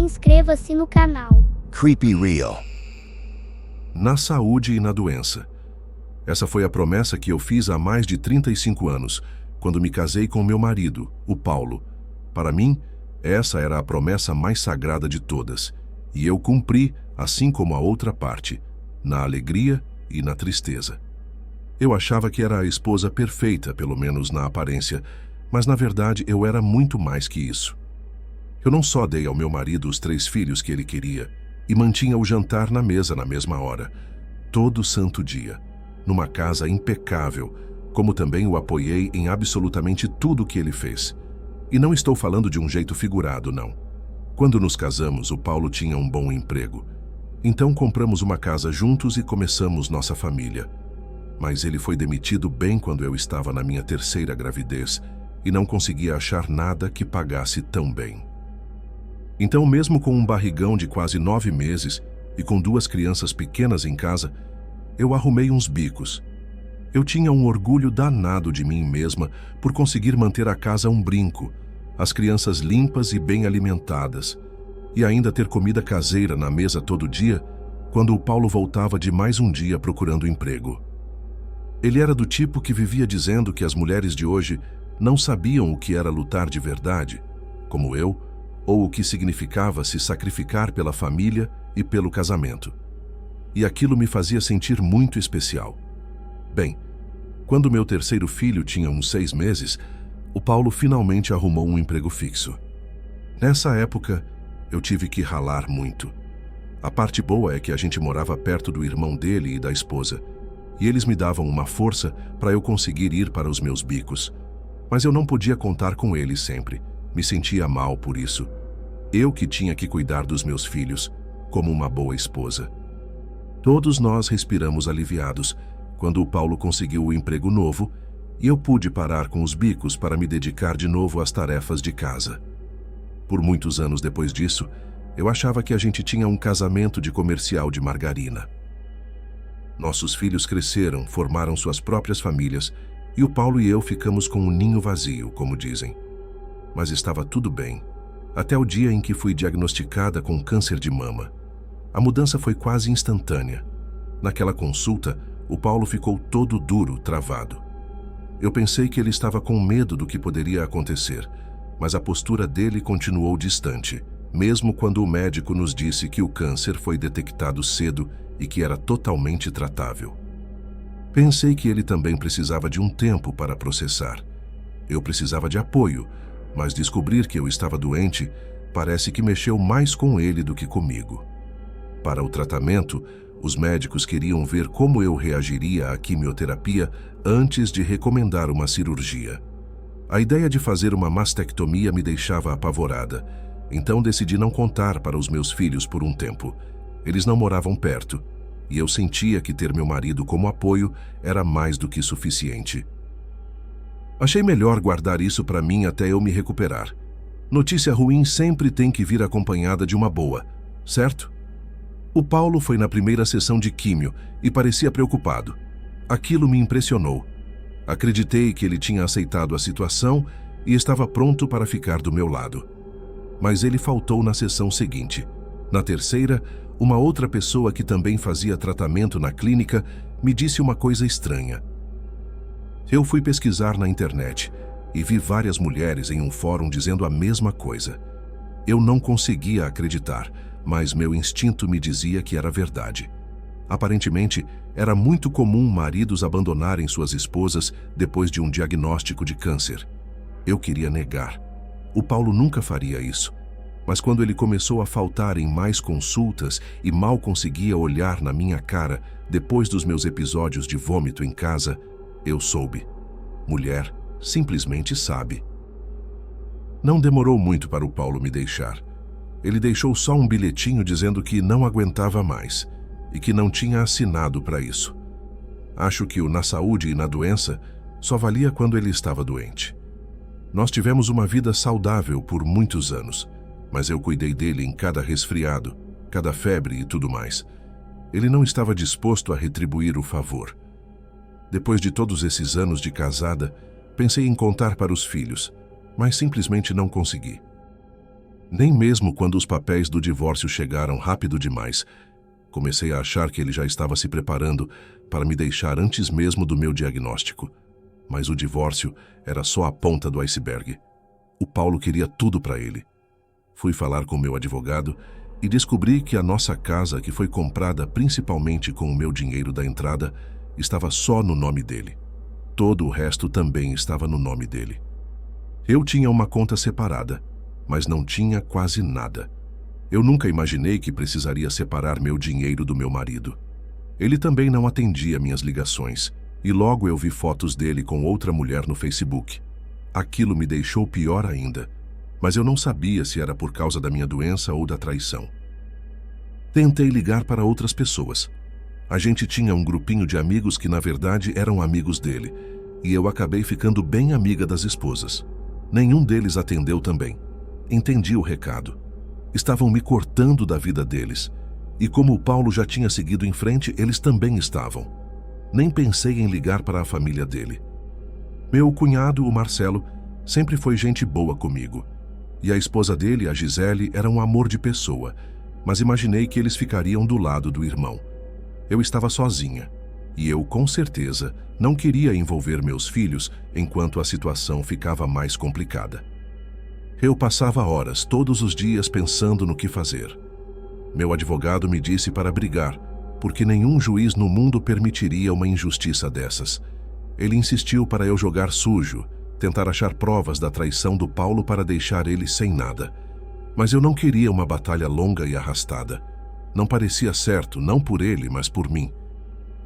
inscreva-se no canal. Creepy Real. Na saúde e na doença. Essa foi a promessa que eu fiz há mais de 35 anos, quando me casei com meu marido, o Paulo. Para mim, essa era a promessa mais sagrada de todas, e eu cumpri, assim como a outra parte, na alegria e na tristeza. Eu achava que era a esposa perfeita, pelo menos na aparência, mas na verdade eu era muito mais que isso. Eu não só dei ao meu marido os 3 filhos que ele queria, e mantinha o jantar na mesa na mesma hora, todo santo dia, numa casa impecável, como também o apoiei em absolutamente tudo que ele fez. E não estou falando de um jeito figurado, não. Quando nos casamos, o Paulo tinha um bom emprego. Então compramos uma casa juntos e começamos nossa família. Mas ele foi demitido bem quando eu estava na minha 3ª gravidez e não conseguia achar nada que pagasse tão bem. Então, mesmo com um barrigão de quase 9 meses e com 2 crianças pequenas em casa, eu arrumei uns bicos. Eu tinha um orgulho danado de mim mesma por conseguir manter a casa um brinco, as crianças limpas e bem alimentadas, e ainda ter comida caseira na mesa todo dia, quando o Paulo voltava de mais um dia procurando emprego. Ele era do tipo que vivia dizendo que as mulheres de hoje não sabiam o que era lutar de verdade, como eu, ou o que significava se sacrificar pela família e pelo casamento. E aquilo me fazia sentir muito especial. Bem, quando meu 3º filho tinha uns 6 meses, o Paulo finalmente arrumou um emprego fixo. Nessa época, eu tive que ralar muito. A parte boa é que a gente morava perto do irmão dele e da esposa, e eles me davam uma força para eu conseguir ir para os meus bicos. Mas eu não podia contar com eles sempre. Me sentia mal por isso. Eu que tinha que cuidar dos meus filhos, como uma boa esposa. Todos nós respiramos aliviados quando o Paulo conseguiu o emprego novo e eu pude parar com os bicos para me dedicar de novo às tarefas de casa. Por muitos anos depois disso, eu achava que a gente tinha um casamento de comercial de margarina. Nossos filhos cresceram, formaram suas próprias famílias e o Paulo e eu ficamos com um ninho vazio, como dizem. Mas estava tudo bem, até o dia em que fui diagnosticada com câncer de mama. A mudança foi quase instantânea. Naquela consulta, o Paulo ficou todo duro, travado. Eu pensei que ele estava com medo do que poderia acontecer, mas a postura dele continuou distante, mesmo quando o médico nos disse que o câncer foi detectado cedo e que era totalmente tratável. Pensei que ele também precisava de um tempo para processar. Eu precisava de apoio, mas descobrir que eu estava doente parece que mexeu mais com ele do que comigo. Para o tratamento, os médicos queriam ver como eu reagiria à quimioterapia antes de recomendar uma cirurgia. A ideia de fazer uma mastectomia me deixava apavorada, então decidi não contar para os meus filhos por um tempo. Eles não moravam perto, e eu sentia que ter meu marido como apoio era mais do que suficiente. Achei melhor guardar isso para mim até eu me recuperar. Notícia ruim sempre tem que vir acompanhada de uma boa, certo? O Paulo foi na primeira sessão de químio e parecia preocupado. Aquilo me impressionou. Acreditei que ele tinha aceitado a situação e estava pronto para ficar do meu lado. Mas ele faltou na sessão seguinte. Na 3ª, uma outra pessoa que também fazia tratamento na clínica me disse uma coisa estranha. Eu fui pesquisar na internet e vi várias mulheres em um fórum dizendo a mesma coisa. Eu não conseguia acreditar, mas meu instinto me dizia que era verdade. Aparentemente, era muito comum maridos abandonarem suas esposas depois de um diagnóstico de câncer. Eu queria negar. O Paulo nunca faria isso. Mas quando ele começou a faltar em mais consultas e mal conseguia olhar na minha cara depois dos meus episódios de vômito em casa, eu soube. Mulher simplesmente sabe. Não demorou muito para o Paulo me deixar. Ele deixou só um bilhetinho dizendo que não aguentava mais e que não tinha assinado para isso. Acho que o na saúde e na doença só valia quando ele estava doente. Nós tivemos uma vida saudável por muitos anos, mas eu cuidei dele em cada resfriado, cada febre e tudo mais. Ele não estava disposto a retribuir o favor. Depois de todos esses anos de casada, pensei em contar para os filhos, mas simplesmente não consegui. Nem mesmo quando os papéis do divórcio chegaram rápido demais. Comecei a achar que ele já estava se preparando para me deixar antes mesmo do meu diagnóstico. Mas o divórcio era só a ponta do iceberg. O Paulo queria tudo para ele. Fui falar com meu advogado e descobri que a nossa casa, que foi comprada principalmente com o meu dinheiro da entrada, estava só no nome dele. Todo o resto também estava no nome dele. Eu tinha uma conta separada, mas não tinha quase nada. Eu nunca imaginei que precisaria separar meu dinheiro do meu marido. Ele também não atendia minhas ligações, e logo eu vi fotos dele com outra mulher no Facebook. Aquilo me deixou pior ainda, mas eu não sabia se era por causa da minha doença ou da traição. Tentei ligar para outras pessoas. A gente tinha um grupinho de amigos que na verdade eram amigos dele, e eu acabei ficando bem amiga das esposas. Nenhum deles atendeu também. Entendi o recado. Estavam me cortando da vida deles, e como o Paulo já tinha seguido em frente, eles também estavam. Nem pensei em ligar para a família dele. Meu cunhado, o Marcelo, sempre foi gente boa comigo, e a esposa dele, a Gisele, era um amor de pessoa, mas imaginei que eles ficariam do lado do irmão. Eu estava sozinha, e eu, com certeza, não queria envolver meus filhos enquanto a situação ficava mais complicada. Eu passava horas, todos os dias, pensando no que fazer. Meu advogado me disse para brigar, porque nenhum juiz no mundo permitiria uma injustiça dessas. Ele insistiu para eu jogar sujo, tentar achar provas da traição do Paulo para deixar ele sem nada. Mas eu não queria uma batalha longa e arrastada. Não parecia certo, não por ele, mas por mim.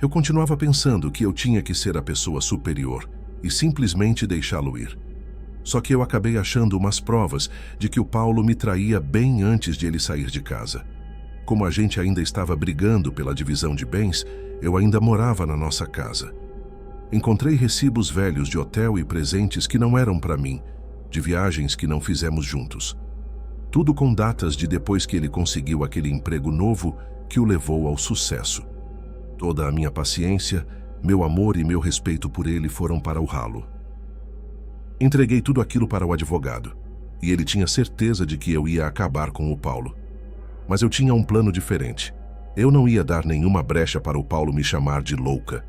Eu continuava pensando que eu tinha que ser a pessoa superior e simplesmente deixá-lo ir. Só que eu acabei achando umas provas de que o Paulo me traía bem antes de ele sair de casa. Como a gente ainda estava brigando pela divisão de bens, eu ainda morava na nossa casa. Encontrei recibos velhos de hotel e presentes que não eram para mim, de viagens que não fizemos juntos. Tudo com datas de depois que ele conseguiu aquele emprego novo que o levou ao sucesso. Toda a minha paciência, meu amor e meu respeito por ele foram para o ralo. Entreguei tudo aquilo para o advogado, e ele tinha certeza de que eu ia acabar com o Paulo. Mas eu tinha um plano diferente. Eu não ia dar nenhuma brecha para o Paulo me chamar de louca.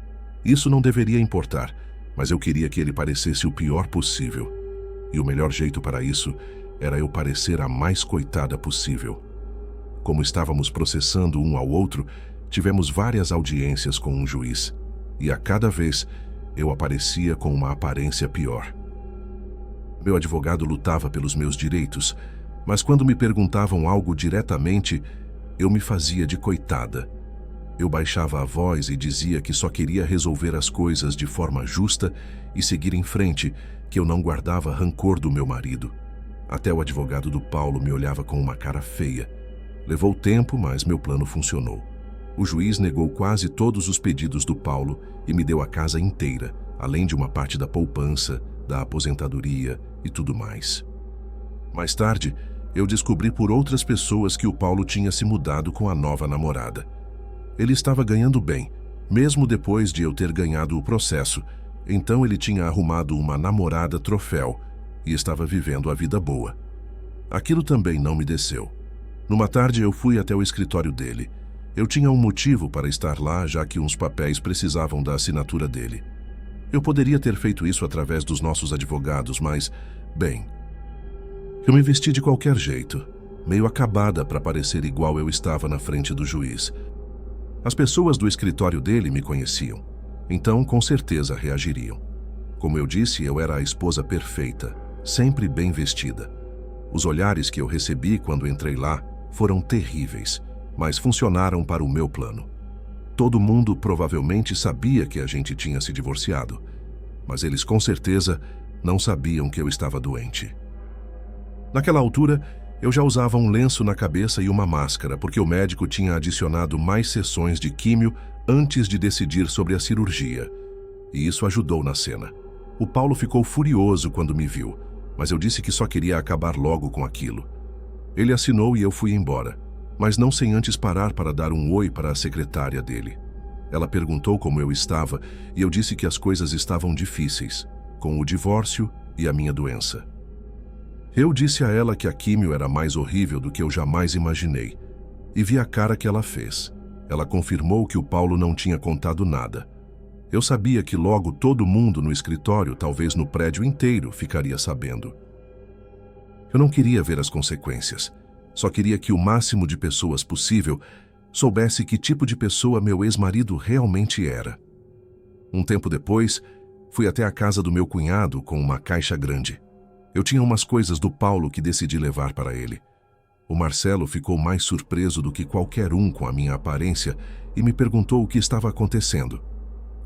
Isso não deveria importar, mas eu queria que ele parecesse o pior possível. E o melhor jeito para isso era eu parecer a mais coitada possível. Como estávamos processando um ao outro, tivemos várias audiências com um juiz, e a cada vez eu aparecia com uma aparência pior. Meu advogado lutava pelos meus direitos, mas quando me perguntavam algo diretamente, eu me fazia de coitada. Eu baixava a voz e dizia que só queria resolver as coisas de forma justa e seguir em frente, que eu não guardava rancor do meu marido. Até o advogado do Paulo me olhava com uma cara feia. Levou tempo, mas meu plano funcionou. O juiz negou quase todos os pedidos do Paulo e me deu a casa inteira, além de uma parte da poupança, da aposentadoria e tudo mais. Mais tarde, eu descobri por outras pessoas que o Paulo tinha se mudado com a nova namorada. Ele estava ganhando bem, mesmo depois de eu ter ganhado o processo, então ele tinha arrumado uma namorada troféu e estava vivendo a vida boa. Aquilo também não me desceu. Numa tarde eu fui até o escritório dele. Eu tinha um motivo para estar lá, já que uns papéis precisavam da assinatura dele. Eu poderia ter feito isso através dos nossos advogados, mas, bem, eu me vesti de qualquer jeito, meio acabada para parecer igual eu estava na frente do juiz. As pessoas do escritório dele me conheciam, então com certeza reagiriam. Como eu disse, eu era a esposa perfeita, sempre bem vestida. Os olhares que eu recebi quando entrei lá foram terríveis, mas funcionaram para o meu plano. Todo mundo provavelmente sabia que a gente tinha se divorciado, mas eles com certeza não sabiam que eu estava doente. Naquela altura, eu já usava um lenço na cabeça e uma máscara, porque o médico tinha adicionado mais sessões de químio antes de decidir sobre a cirurgia, e isso ajudou na cena. O Paulo ficou furioso quando me viu, mas eu disse que só queria acabar logo com aquilo. Ele assinou e eu fui embora, mas não sem antes parar para dar um oi para a secretária dele. Ela perguntou como eu estava e eu disse que as coisas estavam difíceis, com o divórcio e a minha doença. Eu disse a ela que a químio era mais horrível do que eu jamais imaginei. E vi a cara que ela fez. Ela confirmou que o Paulo não tinha contado nada. Eu sabia que logo todo mundo no escritório, talvez no prédio inteiro, ficaria sabendo. Eu não queria ver as consequências. Só queria que o máximo de pessoas possível soubesse que tipo de pessoa meu ex-marido realmente era. Um tempo depois, fui até a casa do meu cunhado com uma caixa grande. Eu tinha umas coisas do Paulo que decidi levar para ele. O Marcelo ficou mais surpreso do que qualquer um com a minha aparência e me perguntou o que estava acontecendo.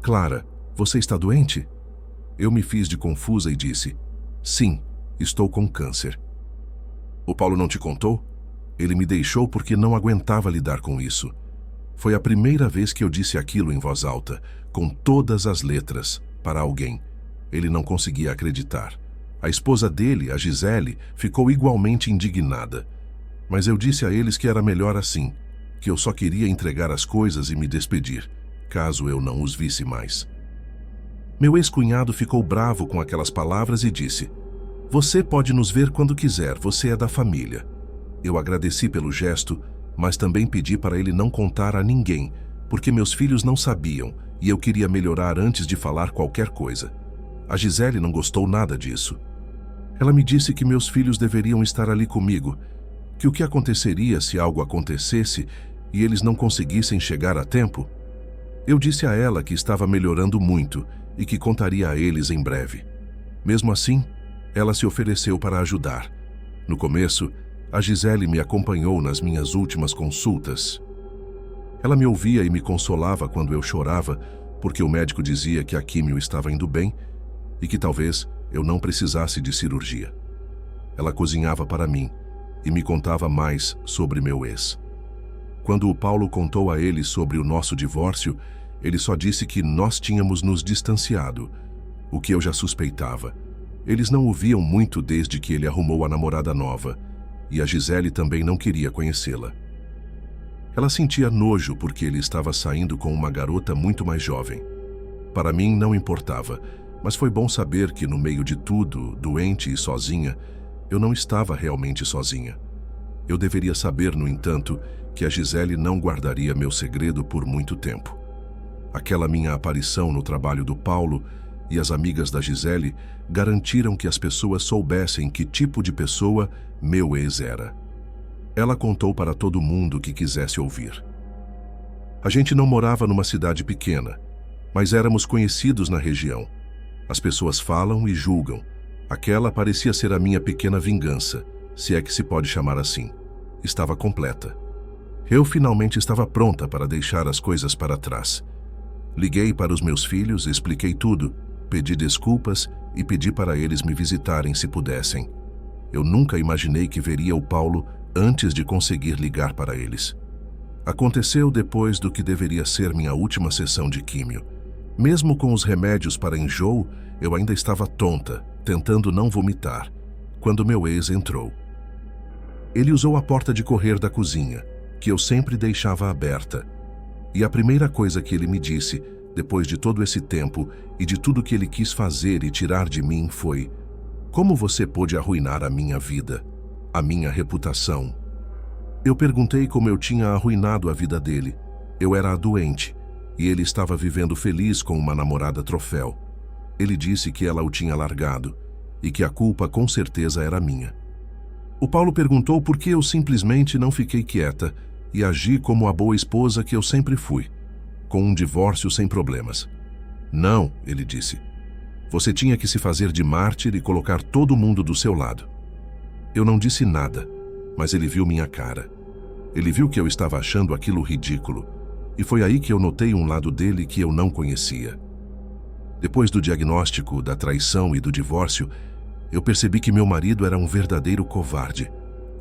Clara, você está doente? Eu me fiz de confusa e disse, sim, estou com câncer. O Paulo não te contou? Ele me deixou porque não aguentava lidar com isso. Foi a primeira vez que eu disse aquilo em voz alta, com todas as letras, para alguém. Ele não conseguia acreditar. A esposa dele, a Gisele, ficou igualmente indignada. Mas eu disse a eles que era melhor assim, que eu só queria entregar as coisas e me despedir, caso eu não os visse mais. Meu ex-cunhado ficou bravo com aquelas palavras e disse, você pode nos ver quando quiser, você é da família. Eu agradeci pelo gesto, mas também pedi para ele não contar a ninguém, porque meus filhos não sabiam e eu queria melhorar antes de falar qualquer coisa. A Gisele não gostou nada disso. Ela me disse que meus filhos deveriam estar ali comigo, que o que aconteceria se algo acontecesse e eles não conseguissem chegar a tempo? Eu disse a ela que estava melhorando muito e que contaria a eles em breve. Mesmo assim, ela se ofereceu para ajudar. No começo, a Gisele me acompanhou nas minhas últimas consultas. Ela me ouvia e me consolava quando eu chorava, porque o médico dizia que a químio estava indo bem e que talvez eu não precisasse de cirurgia. Ela cozinhava para mim e me contava mais sobre meu ex. Quando o Paulo contou a ele sobre o nosso divórcio, ele só disse que nós tínhamos nos distanciado, o que eu já suspeitava. Eles não o viam muito desde que ele arrumou a namorada nova, e a Gisele também não queria conhecê-la. Ela sentia nojo porque ele estava saindo com uma garota muito mais jovem. Para mim não importava, mas foi bom saber que no meio de tudo, doente e sozinha, eu não estava realmente sozinha. Eu deveria saber, no entanto, que a Gisele não guardaria meu segredo por muito tempo. Aquela minha aparição no trabalho do Paulo e as amigas da Gisele garantiram que as pessoas soubessem que tipo de pessoa meu ex era. Ela contou para todo mundo que quisesse ouvir. A gente não morava numa cidade pequena, mas éramos conhecidos na região. As pessoas falam e julgam. Aquela parecia ser a minha pequena vingança, se é que se pode chamar assim. Estava completa. Eu finalmente estava pronta para deixar as coisas para trás. Liguei para os meus filhos, expliquei tudo, pedi desculpas e pedi para eles me visitarem se pudessem. Eu nunca imaginei que veria o Paulo antes de conseguir ligar para eles. Aconteceu depois do que deveria ser minha última sessão de químio. Mesmo com os remédios para enjoo, eu ainda estava tonta, tentando não vomitar, quando meu ex entrou. Ele usou a porta de correr da cozinha, que eu sempre deixava aberta. E a primeira coisa que ele me disse, depois de todo esse tempo e de tudo que ele quis fazer e tirar de mim, foi: como você pôde arruinar a minha vida, a minha reputação? Eu perguntei como eu tinha arruinado a vida dele. Eu era doente e ele estava vivendo feliz com uma namorada troféu. Ele disse que ela o tinha largado e que a culpa com certeza era minha. O Paulo perguntou por que eu simplesmente não fiquei quieta e agi como a boa esposa que eu sempre fui, com um divórcio sem problemas. Não, ele disse. Você tinha que se fazer de mártir e colocar todo mundo do seu lado. Eu não disse nada, mas ele viu minha cara. Ele viu que eu estava achando aquilo ridículo, e foi aí que eu notei um lado dele que eu não conhecia. Depois do diagnóstico, da traição e do divórcio, eu percebi que meu marido era um verdadeiro covarde,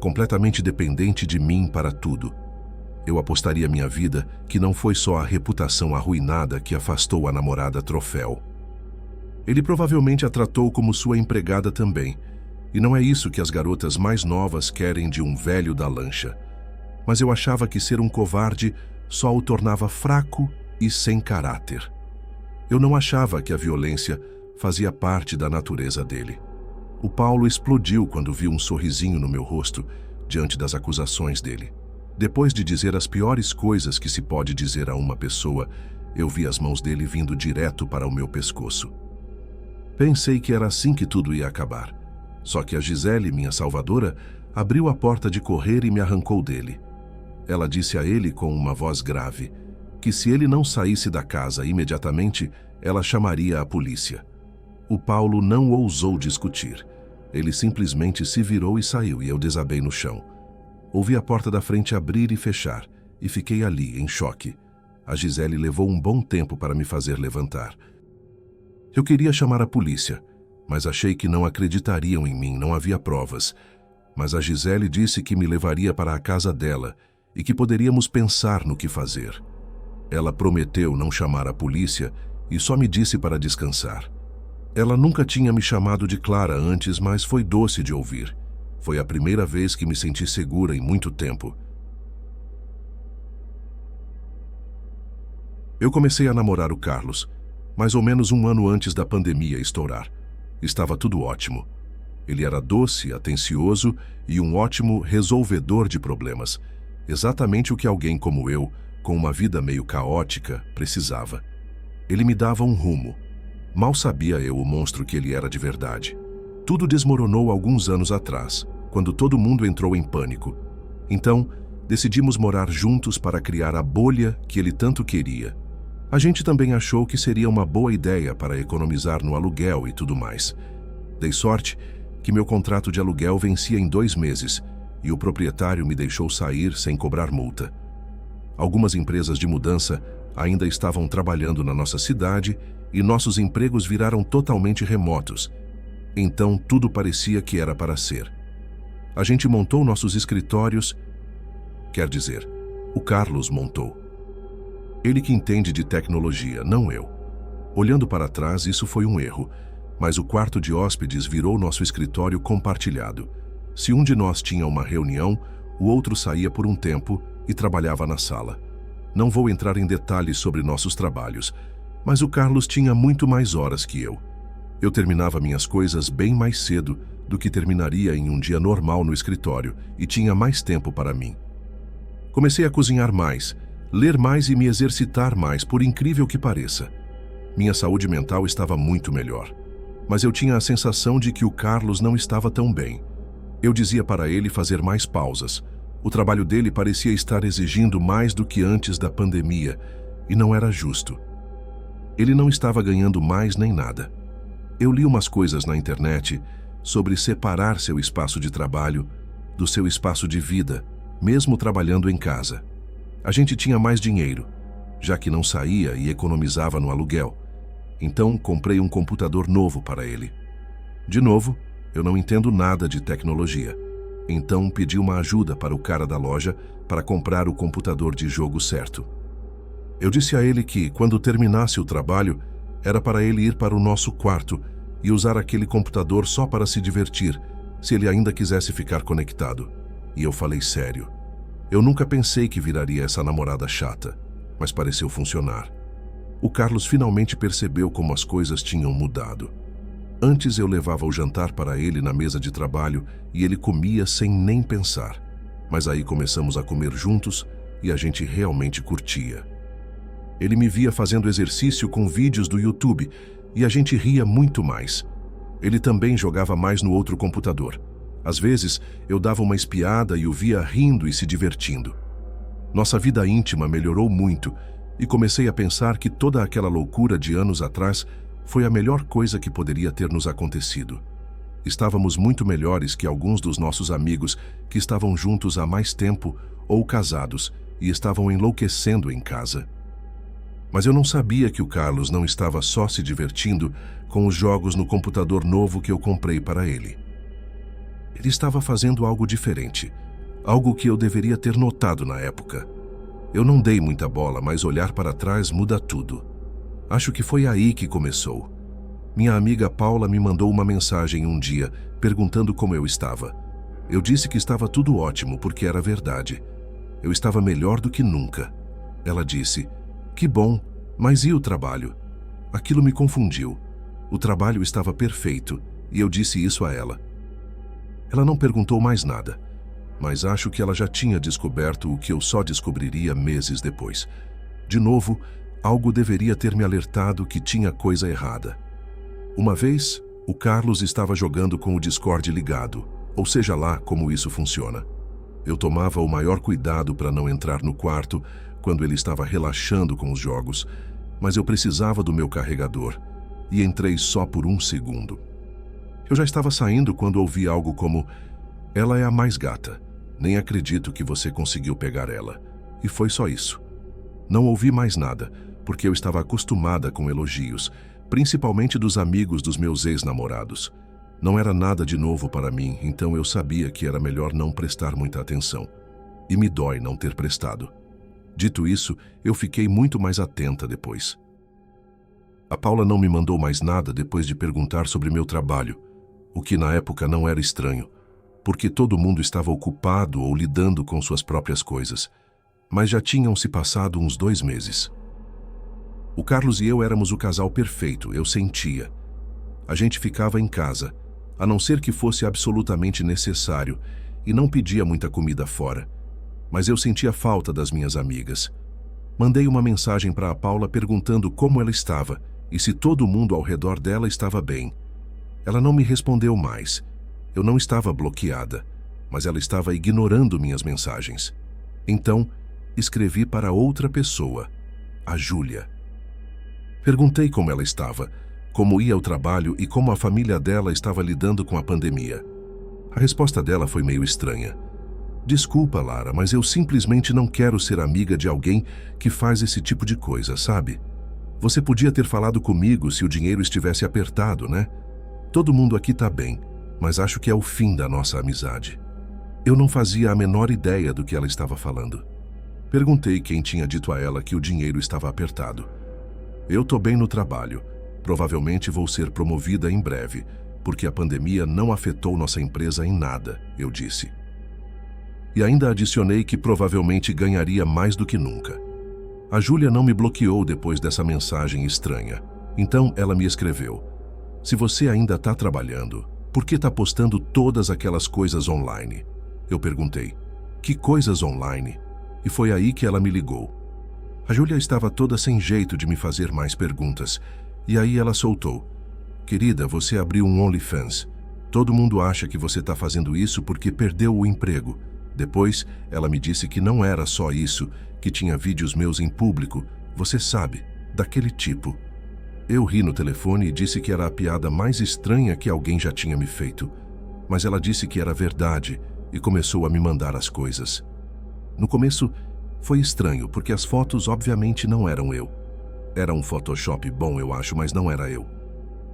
completamente dependente de mim para tudo. Eu apostaria minha vida que não foi só a reputação arruinada que afastou a namorada troféu. Ele provavelmente a tratou como sua empregada também, e não é isso que as garotas mais novas querem de um velho da lancha. Mas eu achava que ser um covarde só o tornava fraco e sem caráter. Eu não achava que a violência fazia parte da natureza dele. O Paulo explodiu quando viu um sorrisinho no meu rosto diante das acusações dele. Depois de dizer as piores coisas que se pode dizer a uma pessoa, eu vi as mãos dele vindo direto para o meu pescoço. Pensei que era assim que tudo ia acabar. Só que a Gisele, minha salvadora, abriu a porta de correr e me arrancou dele. Ela disse a ele com uma voz grave que se ele não saísse da casa imediatamente, ela chamaria a polícia. O Paulo não ousou discutir. Ele simplesmente se virou e saiu e eu desabei no chão. Ouvi a porta da frente abrir e fechar e fiquei ali, em choque. A Gisele levou um bom tempo para me fazer levantar. Eu queria chamar a polícia, mas achei que não acreditariam em mim, não havia provas. Mas a Gisele disse que me levaria para a casa dela e que poderíamos pensar no que fazer. Ela prometeu não chamar a polícia e só me disse para descansar. Ela nunca tinha me chamado de Clara antes, mas foi doce de ouvir. Foi a primeira vez que me senti segura em muito tempo. Eu comecei a namorar o Carlos, mais ou menos um ano antes da pandemia estourar. Estava tudo ótimo. Ele era doce, atencioso e um ótimo resolvedor de problemas. Exatamente o que alguém como eu, com uma vida meio caótica, precisava. Ele me dava um rumo. Mal sabia eu o monstro que ele era de verdade. Tudo desmoronou alguns anos atrás, quando todo mundo entrou em pânico. Então, decidimos morar juntos para criar a bolha que ele tanto queria. A gente também achou que seria uma boa ideia para economizar no aluguel e tudo mais. Dei sorte que meu contrato de aluguel vencia em 2 meses e o proprietário me deixou sair sem cobrar multa. Algumas empresas de mudança ainda estavam trabalhando na nossa cidade e nossos empregos viraram totalmente remotos. Então tudo parecia que era para ser. A gente montou nossos escritórios, quer dizer, o Carlos montou. Ele que entende de tecnologia, não eu. Olhando para trás, isso foi um erro, mas o quarto de hóspedes virou nosso escritório compartilhado. Se um de nós tinha uma reunião, o outro saía por um tempo e trabalhava na sala. Não vou entrar em detalhes sobre nossos trabalhos, mas o Carlos tinha muito mais horas que eu. Eu terminava minhas coisas bem mais cedo do que terminaria em um dia normal no escritório e tinha mais tempo para mim. Comecei a cozinhar mais, ler mais e me exercitar mais, por incrível que pareça. Minha saúde mental estava muito melhor, mas eu tinha a sensação de que o Carlos não estava tão bem. Eu dizia para ele fazer mais pausas. O trabalho dele parecia estar exigindo mais do que antes da pandemia, e não era justo. Ele não estava ganhando mais nem nada. Eu li umas coisas na internet sobre separar seu espaço de trabalho do seu espaço de vida, mesmo trabalhando em casa. A gente tinha mais dinheiro, já que não saía e economizava no aluguel. Então comprei um computador novo para ele. De novo, eu não entendo nada de tecnologia. Então pedi uma ajuda para o cara da loja para comprar o computador de jogo certo. Eu disse a ele que, quando terminasse o trabalho, era para ele ir para o nosso quarto e usar aquele computador só para se divertir, se ele ainda quisesse ficar conectado. E eu falei sério. Eu nunca pensei que viraria essa namorada chata, mas pareceu funcionar. O Carlos finalmente percebeu como as coisas tinham mudado. Antes eu levava o jantar para ele na mesa de trabalho e ele comia sem nem pensar. Mas aí começamos a comer juntos e a gente realmente curtia. Ele me via fazendo exercício com vídeos do YouTube e a gente ria muito mais. Ele também jogava mais no outro computador. Às vezes, eu dava uma espiada e o via rindo e se divertindo. Nossa vida íntima melhorou muito e comecei a pensar que toda aquela loucura de anos atrás foi a melhor coisa que poderia ter nos acontecido. Estávamos muito melhores que alguns dos nossos amigos que estavam juntos há mais tempo ou casados e estavam enlouquecendo em casa. Mas eu não sabia que o Carlos não estava só se divertindo com os jogos no computador novo que eu comprei para ele. Ele estava fazendo algo diferente, algo que eu deveria ter notado na época. Eu não dei muita bola, mas olhar para trás muda tudo. Acho que foi aí que começou. Minha amiga Paula me mandou uma mensagem um dia, perguntando como eu estava. Eu disse que estava tudo ótimo, porque era verdade. Eu estava melhor do que nunca. Ela disse, que bom, mas e o trabalho? Aquilo me confundiu. O trabalho estava perfeito, e eu disse isso a ela. Ela não perguntou mais nada, mas acho que ela já tinha descoberto o que eu só descobriria meses depois. De novo, algo deveria ter me alertado que tinha coisa errada. Uma vez, o Carlos estava jogando com o Discord ligado, ou seja lá como isso funciona. Eu tomava o maior cuidado para não entrar no quarto quando ele estava relaxando com os jogos, mas eu precisava do meu carregador e entrei só por 1 segundo. Eu já estava saindo quando ouvi algo como: "Ela é a mais gata. Nem acredito que você conseguiu pegar ela." E foi só isso. Não ouvi mais nada, porque eu estava acostumada com elogios, principalmente dos amigos dos meus ex-namorados. Não era nada de novo para mim, então eu sabia que era melhor não prestar muita atenção. E me dói não ter prestado. Dito isso, eu fiquei muito mais atenta depois. A Paula não me mandou mais nada depois de perguntar sobre meu trabalho, o que na época não era estranho, porque todo mundo estava ocupado ou lidando com suas próprias coisas. Mas já tinham se passado uns 2 meses. O Carlos e eu éramos o casal perfeito, eu sentia. A gente ficava em casa, a não ser que fosse absolutamente necessário, e não pedia muita comida fora. Mas eu sentia falta das minhas amigas. Mandei uma mensagem para a Paula perguntando como ela estava e se todo mundo ao redor dela estava bem. Ela não me respondeu mais. Eu não estava bloqueada, mas ela estava ignorando minhas mensagens. Então, escrevi para outra pessoa, a Júlia. Perguntei como ela estava, como ia ao trabalho e como a família dela estava lidando com a pandemia. A resposta dela foi meio estranha. "Desculpa, Lara, mas eu simplesmente não quero ser amiga de alguém que faz esse tipo de coisa, sabe? Você podia ter falado comigo se o dinheiro estivesse apertado, né? Todo mundo aqui tá bem, mas acho que é o fim da nossa amizade." Eu não fazia a menor ideia do que ela estava falando. Perguntei quem tinha dito a ela que o dinheiro estava apertado. "Eu tô bem no trabalho. Provavelmente vou ser promovida em breve, porque a pandemia não afetou nossa empresa em nada", eu disse. E ainda adicionei que provavelmente ganharia mais do que nunca. A Júlia não me bloqueou depois dessa mensagem estranha. Então ela me escreveu: "Se você ainda está trabalhando, por que está postando todas aquelas coisas online?" Eu perguntei: "Que coisas online?" E foi aí que ela me ligou. A Júlia estava toda sem jeito de me fazer mais perguntas. E aí ela soltou: "Querida, você abriu um OnlyFans. Todo mundo acha que você está fazendo isso porque perdeu o emprego." Depois, ela me disse que não era só isso, que tinha vídeos meus em público, você sabe, daquele tipo. Eu ri no telefone e disse que era a piada mais estranha que alguém já tinha me feito. Mas ela disse que era verdade e começou a me mandar as coisas. No começo, foi estranho, porque as fotos obviamente não eram eu. Era um Photoshop bom, eu acho, mas não era eu.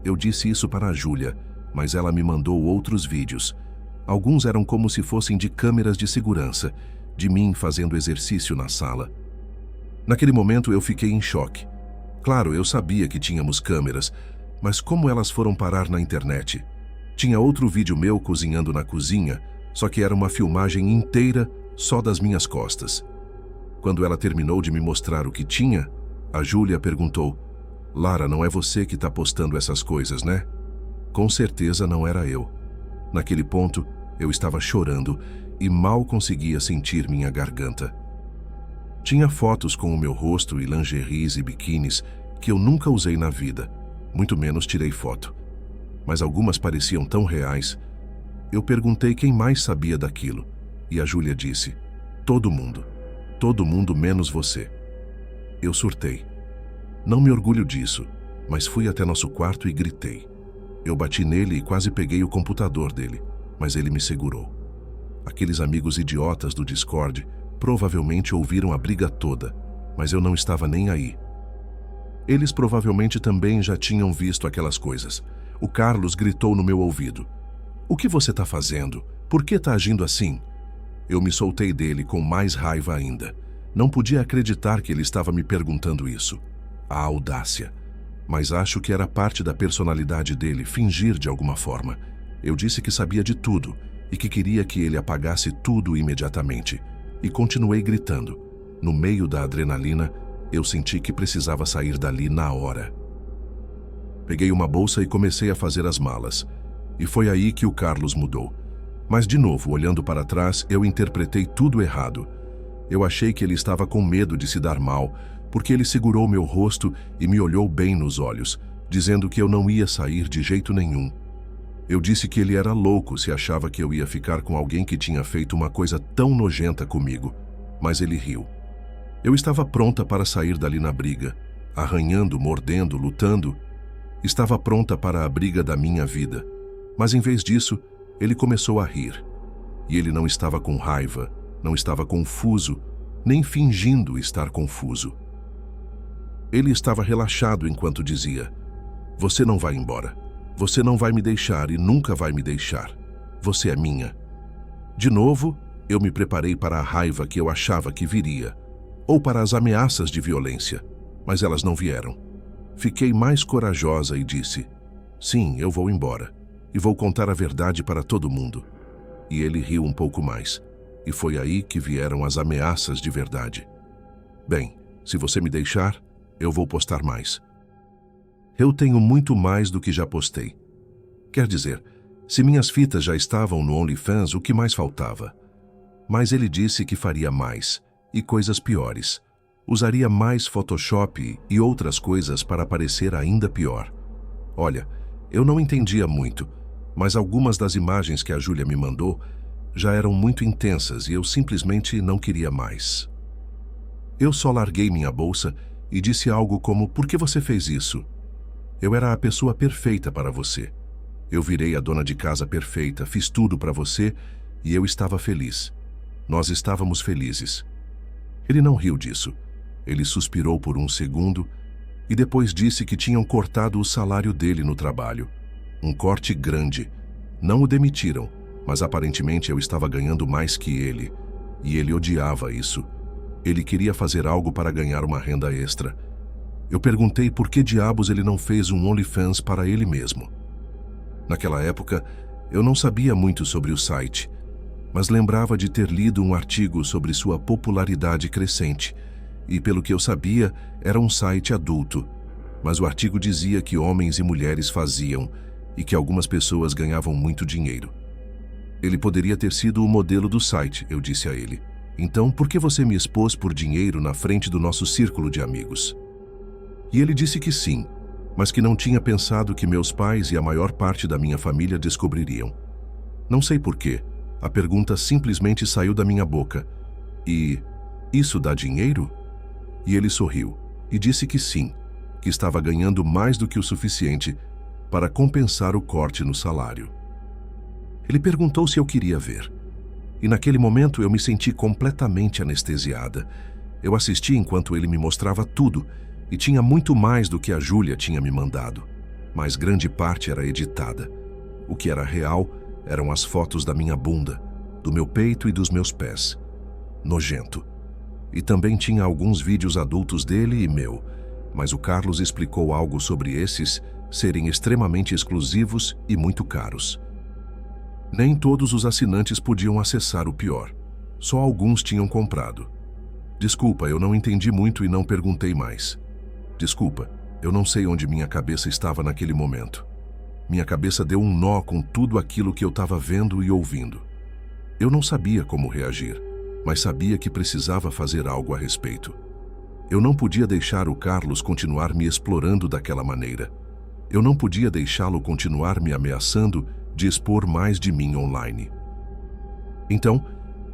Eu disse isso para a Júlia, mas ela me mandou outros vídeos. Alguns eram como se fossem de câmeras de segurança, de mim fazendo exercício na sala. Naquele momento eu fiquei em choque. Claro, eu sabia que tínhamos câmeras, mas como elas foram parar na internet? Tinha outro vídeo meu cozinhando na cozinha, só que era uma filmagem inteira só das minhas costas. Quando ela terminou de me mostrar o que tinha, a Júlia perguntou: "Lara, não é você que está postando essas coisas, né?" Com certeza não era eu. Naquele ponto, eu estava chorando e mal conseguia sentir minha garganta. Tinha fotos com o meu rosto e lingeries e biquínis que eu nunca usei na vida, muito menos tirei foto. Mas algumas pareciam tão reais. Eu perguntei quem mais sabia daquilo, e a Júlia disse: "Todo mundo. Todo mundo menos você." Eu surtei. Não me orgulho disso, mas fui até nosso quarto e gritei. Eu bati nele e quase peguei o computador dele, mas ele me segurou. Aqueles amigos idiotas do Discord provavelmente ouviram a briga toda, mas eu não estava nem aí. Eles provavelmente também já tinham visto aquelas coisas. O Carlos gritou no meu ouvido: "O que você está fazendo? Por que está agindo assim?" Eu me soltei dele com mais raiva ainda. Não podia acreditar que ele estava me perguntando isso. A audácia. Mas acho que era parte da personalidade dele fingir de alguma forma. Eu disse que sabia de tudo e que queria que ele apagasse tudo imediatamente. E continuei gritando. No meio da adrenalina, eu senti que precisava sair dali na hora. Peguei uma bolsa e comecei a fazer as malas. E foi aí que o Carlos mudou. Mas, de novo, olhando para trás, eu interpretei tudo errado. Eu achei que ele estava com medo de se dar mal, porque ele segurou meu rosto e me olhou bem nos olhos, dizendo que eu não ia sair de jeito nenhum. Eu disse que ele era louco se achava que eu ia ficar com alguém que tinha feito uma coisa tão nojenta comigo, mas ele riu. Eu estava pronta para sair dali na briga, arranhando, mordendo, lutando. Estava pronta para a briga da minha vida, mas em vez disso, ele começou a rir. E ele não estava com raiva, não estava confuso, nem fingindo estar confuso. Ele estava relaxado enquanto dizia: "Você não vai embora. Você não vai me deixar e nunca vai me deixar. Você é minha." De novo, eu me preparei para a raiva que eu achava que viria, ou para as ameaças de violência, mas elas não vieram. Fiquei mais corajosa e disse: "Sim, eu vou embora, e vou contar a verdade para todo mundo." E ele riu um pouco mais, e foi aí que vieram as ameaças de verdade. "Bem, se você me deixar, eu vou postar mais." Eu tenho muito mais do que já postei. Quer dizer, se minhas fitas já estavam no OnlyFans, o que mais faltava? Mas ele disse que faria mais, e coisas piores. Usaria mais Photoshop e outras coisas para parecer ainda pior. Olha, eu não entendia muito, mas algumas das imagens que a Júlia me mandou já eram muito intensas e eu simplesmente não queria mais. Eu só larguei minha bolsa e disse algo como: "Por que você fez isso? Eu era a pessoa perfeita para você. Eu virei a dona de casa perfeita, fiz tudo para você e eu estava feliz. Nós estávamos felizes." Ele não riu disso. Ele suspirou por um segundo e depois disse que tinham cortado o salário dele no trabalho. Um corte grande. Não o demitiram, mas aparentemente eu estava ganhando mais que ele. E ele odiava isso. Ele queria fazer algo para ganhar uma renda extra. Eu perguntei por que diabos ele não fez um OnlyFans para ele mesmo. Naquela época, eu não sabia muito sobre o site, mas lembrava de ter lido um artigo sobre sua popularidade crescente, e pelo que eu sabia, era um site adulto, mas o artigo dizia que homens e mulheres faziam e que algumas pessoas ganhavam muito dinheiro. Ele poderia ter sido o modelo do site, eu disse a ele. Então, por que você me expôs por dinheiro na frente do nosso círculo de amigos? E ele disse que sim, mas que não tinha pensado que meus pais e a maior parte da minha família descobririam. Não sei porquê, a pergunta simplesmente saiu da minha boca. E isso dá dinheiro? E ele sorriu e disse que sim, que estava ganhando mais do que o suficiente para compensar o corte no salário. Ele perguntou se eu queria ver. E naquele momento eu me senti completamente anestesiada. Eu assisti enquanto ele me mostrava tudo, e tinha muito mais do que a Júlia tinha me mandado, mas grande parte era editada. O que era real eram as fotos da minha bunda, do meu peito e dos meus pés. Nojento. E também tinha alguns vídeos adultos dele e meu, mas o Carlos explicou algo sobre esses serem extremamente exclusivos e muito caros. Nem todos os assinantes podiam acessar o pior. Só alguns tinham comprado. Desculpa, eu não entendi muito e não perguntei mais. Desculpa, eu não sei onde minha cabeça estava naquele momento. Minha cabeça deu um nó com tudo aquilo que eu estava vendo e ouvindo. Eu não sabia como reagir, mas sabia que precisava fazer algo a respeito. Eu não podia deixar o Carlos continuar me explorando daquela maneira. Eu não podia deixá-lo continuar me ameaçando de expor mais de mim online. Então,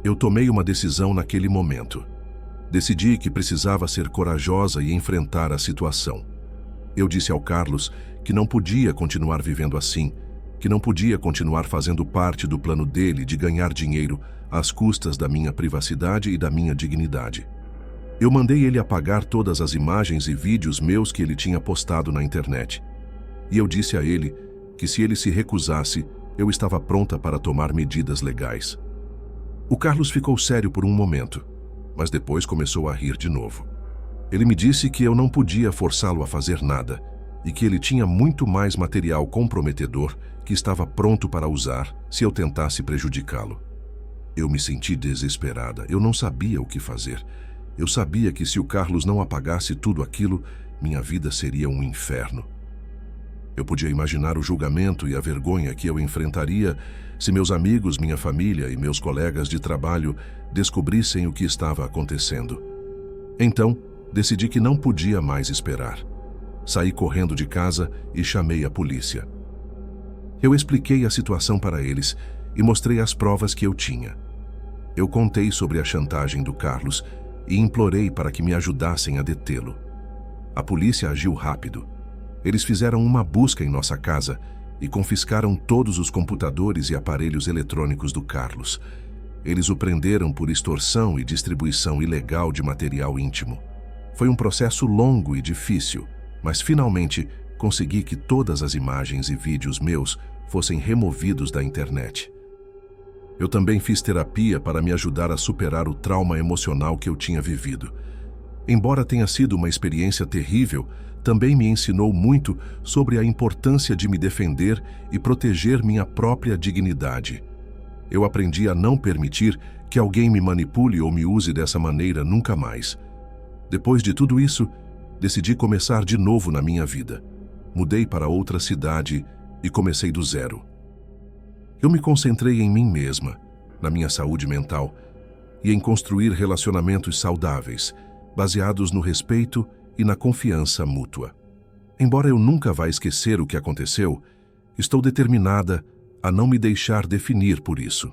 eu tomei uma decisão naquele momento. Decidi que precisava ser corajosa e enfrentar a situação. Eu disse ao Carlos que não podia continuar vivendo assim, que não podia continuar fazendo parte do plano dele de ganhar dinheiro às custas da minha privacidade e da minha dignidade. Eu mandei ele apagar todas as imagens e vídeos meus que ele tinha postado na internet. E eu disse a ele que se ele se recusasse, eu estava pronta para tomar medidas legais. O Carlos ficou sério por um momento, mas depois começou a rir de novo. Ele me disse que eu não podia forçá-lo a fazer nada e que ele tinha muito mais material comprometedor que estava pronto para usar se eu tentasse prejudicá-lo. Eu me senti desesperada, eu não sabia o que fazer. Eu sabia que se o Carlos não apagasse tudo aquilo, minha vida seria um inferno. Eu podia imaginar o julgamento e a vergonha que eu enfrentaria se meus amigos, minha família e meus colegas de trabalho descobrissem o que estava acontecendo. Então, decidi que não podia mais esperar. Saí correndo de casa e chamei a polícia. Eu expliquei a situação para eles e mostrei as provas que eu tinha. Eu contei sobre a chantagem do Carlos e implorei para que me ajudassem a detê-lo. A polícia agiu rápido. Eles fizeram uma busca em nossa casa e confiscaram todos os computadores e aparelhos eletrônicos do Carlos. Eles o prenderam por extorsão e distribuição ilegal de material íntimo. Foi um processo longo e difícil, mas finalmente consegui que todas as imagens e vídeos meus fossem removidos da internet. Eu também fiz terapia para me ajudar a superar o trauma emocional que eu tinha vivido. Embora tenha sido uma experiência terrível, também me ensinou muito sobre a importância de me defender e proteger minha própria dignidade. Eu aprendi a não permitir que alguém me manipule ou me use dessa maneira nunca mais. Depois de tudo isso, decidi começar de novo na minha vida. Mudei para outra cidade e comecei do zero. Eu me concentrei em mim mesma, na minha saúde mental e em construir relacionamentos saudáveis, baseados no respeito e na confiança mútua. Embora eu nunca vá esquecer o que aconteceu, estou determinada a não me deixar definir por isso.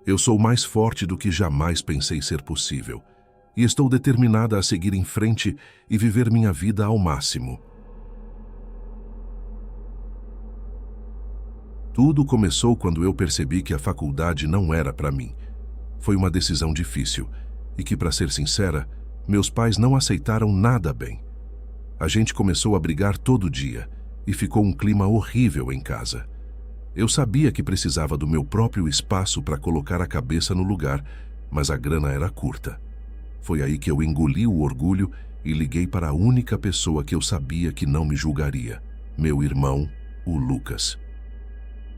Eu sou mais forte do que jamais pensei ser possível e estou determinada a seguir em frente e viver minha vida ao máximo. Tudo começou quando eu percebi que a faculdade não era para mim. Foi uma decisão difícil e que, para ser sincera, meus pais não aceitaram nada bem. A gente começou a brigar todo dia e ficou um clima horrível em casa. Eu sabia que precisava do meu próprio espaço para colocar a cabeça no lugar, mas a grana era curta. Foi aí que eu engoli o orgulho e liguei para a única pessoa que eu sabia que não me julgaria: meu irmão, o Lucas.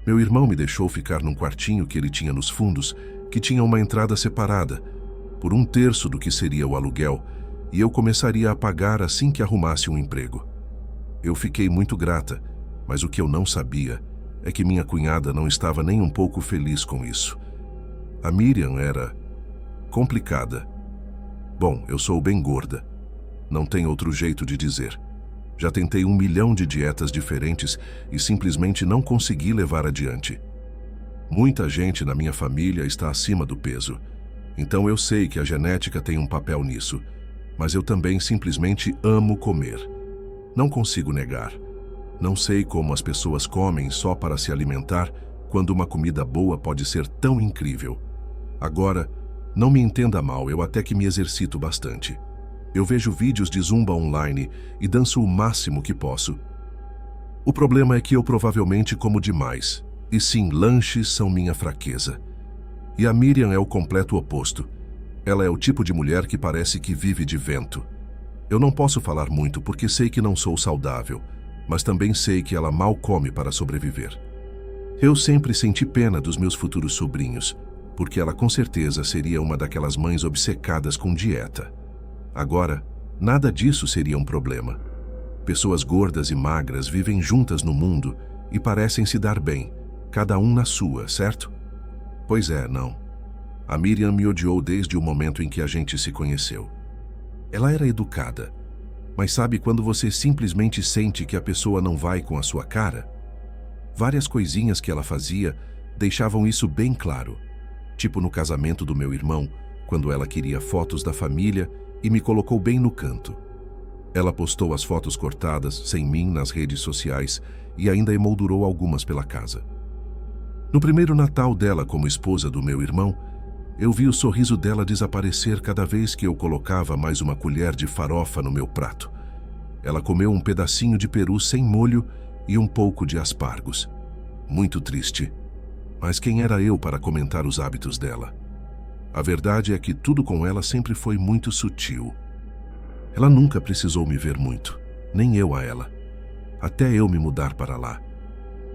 Meu irmão me deixou ficar num quartinho que ele tinha nos fundos, que tinha uma entrada separada, por 1/3 do que seria o aluguel, e eu começaria a pagar assim que arrumasse um emprego. Eu fiquei muito grata, mas o que eu não sabia é que minha cunhada não estava nem um pouco feliz com isso. A Miriam era complicada. Bom, eu sou bem gorda. Não tem outro jeito de dizer. Já tentei 1 milhão de dietas diferentes e simplesmente não consegui levar adiante. Muita gente na minha família está acima do peso, então eu sei que a genética tem um papel nisso, mas eu também simplesmente amo comer. Não consigo negar. Não sei como as pessoas comem só para se alimentar, quando uma comida boa pode ser tão incrível. Agora, não me entenda mal, eu até que me exercito bastante. Eu vejo vídeos de zumba online e danço o máximo que posso. O problema é que eu provavelmente como demais. E sim, lanches são minha fraqueza. E a Miriam é o completo oposto. Ela é o tipo de mulher que parece que vive de vento. Eu não posso falar muito porque sei que não sou saudável, mas também sei que ela mal come para sobreviver. Eu sempre senti pena dos meus futuros sobrinhos, porque ela com certeza seria uma daquelas mães obcecadas com dieta. Agora, nada disso seria um problema. Pessoas gordas e magras vivem juntas no mundo e parecem se dar bem, cada um na sua, certo? Pois é, não. A Miriam me odiou desde o momento em que a gente se conheceu. Ela era educada, mas sabe quando você simplesmente sente que a pessoa não vai com a sua cara? Várias coisinhas que ela fazia deixavam isso bem claro. Tipo no casamento do meu irmão, quando ela queria fotos da família e me colocou bem no canto. Ela postou as fotos cortadas, sem mim, nas redes sociais e ainda emoldurou algumas pela casa. No primeiro Natal dela como esposa do meu irmão, eu vi o sorriso dela desaparecer cada vez que eu colocava mais uma colher de farofa no meu prato. Ela comeu um pedacinho de peru sem molho e um pouco de aspargos. Muito triste. Mas quem era eu para comentar os hábitos dela? A verdade é que tudo com ela sempre foi muito sutil. Ela nunca precisou me ver muito, nem eu a ela, até eu me mudar para lá.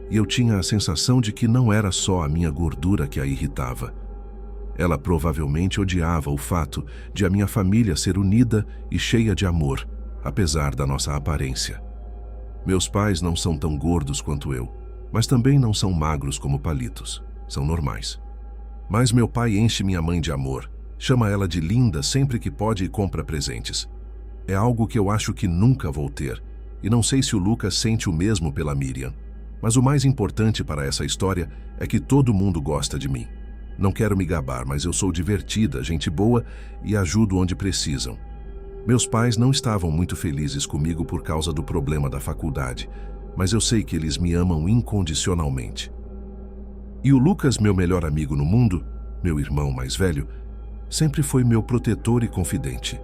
E eu tinha a sensação de que não era só a minha gordura que a irritava. Ela provavelmente odiava o fato de a minha família ser unida e cheia de amor, apesar da nossa aparência. Meus pais não são tão gordos quanto eu, mas também não são magros como palitos. São normais. Mas meu pai enche minha mãe de amor, chama ela de linda sempre que pode e compra presentes. É algo que eu acho que nunca vou ter, e não sei se o Lucas sente o mesmo pela Miriam. Mas o mais importante para essa história é que todo mundo gosta de mim. Não quero me gabar, mas eu sou divertida, gente boa e ajudo onde precisam. Meus pais não estavam muito felizes comigo por causa do problema da faculdade, mas eu sei que eles me amam incondicionalmente. E o Lucas, meu melhor amigo no mundo, meu irmão mais velho, sempre foi meu protetor e confidente.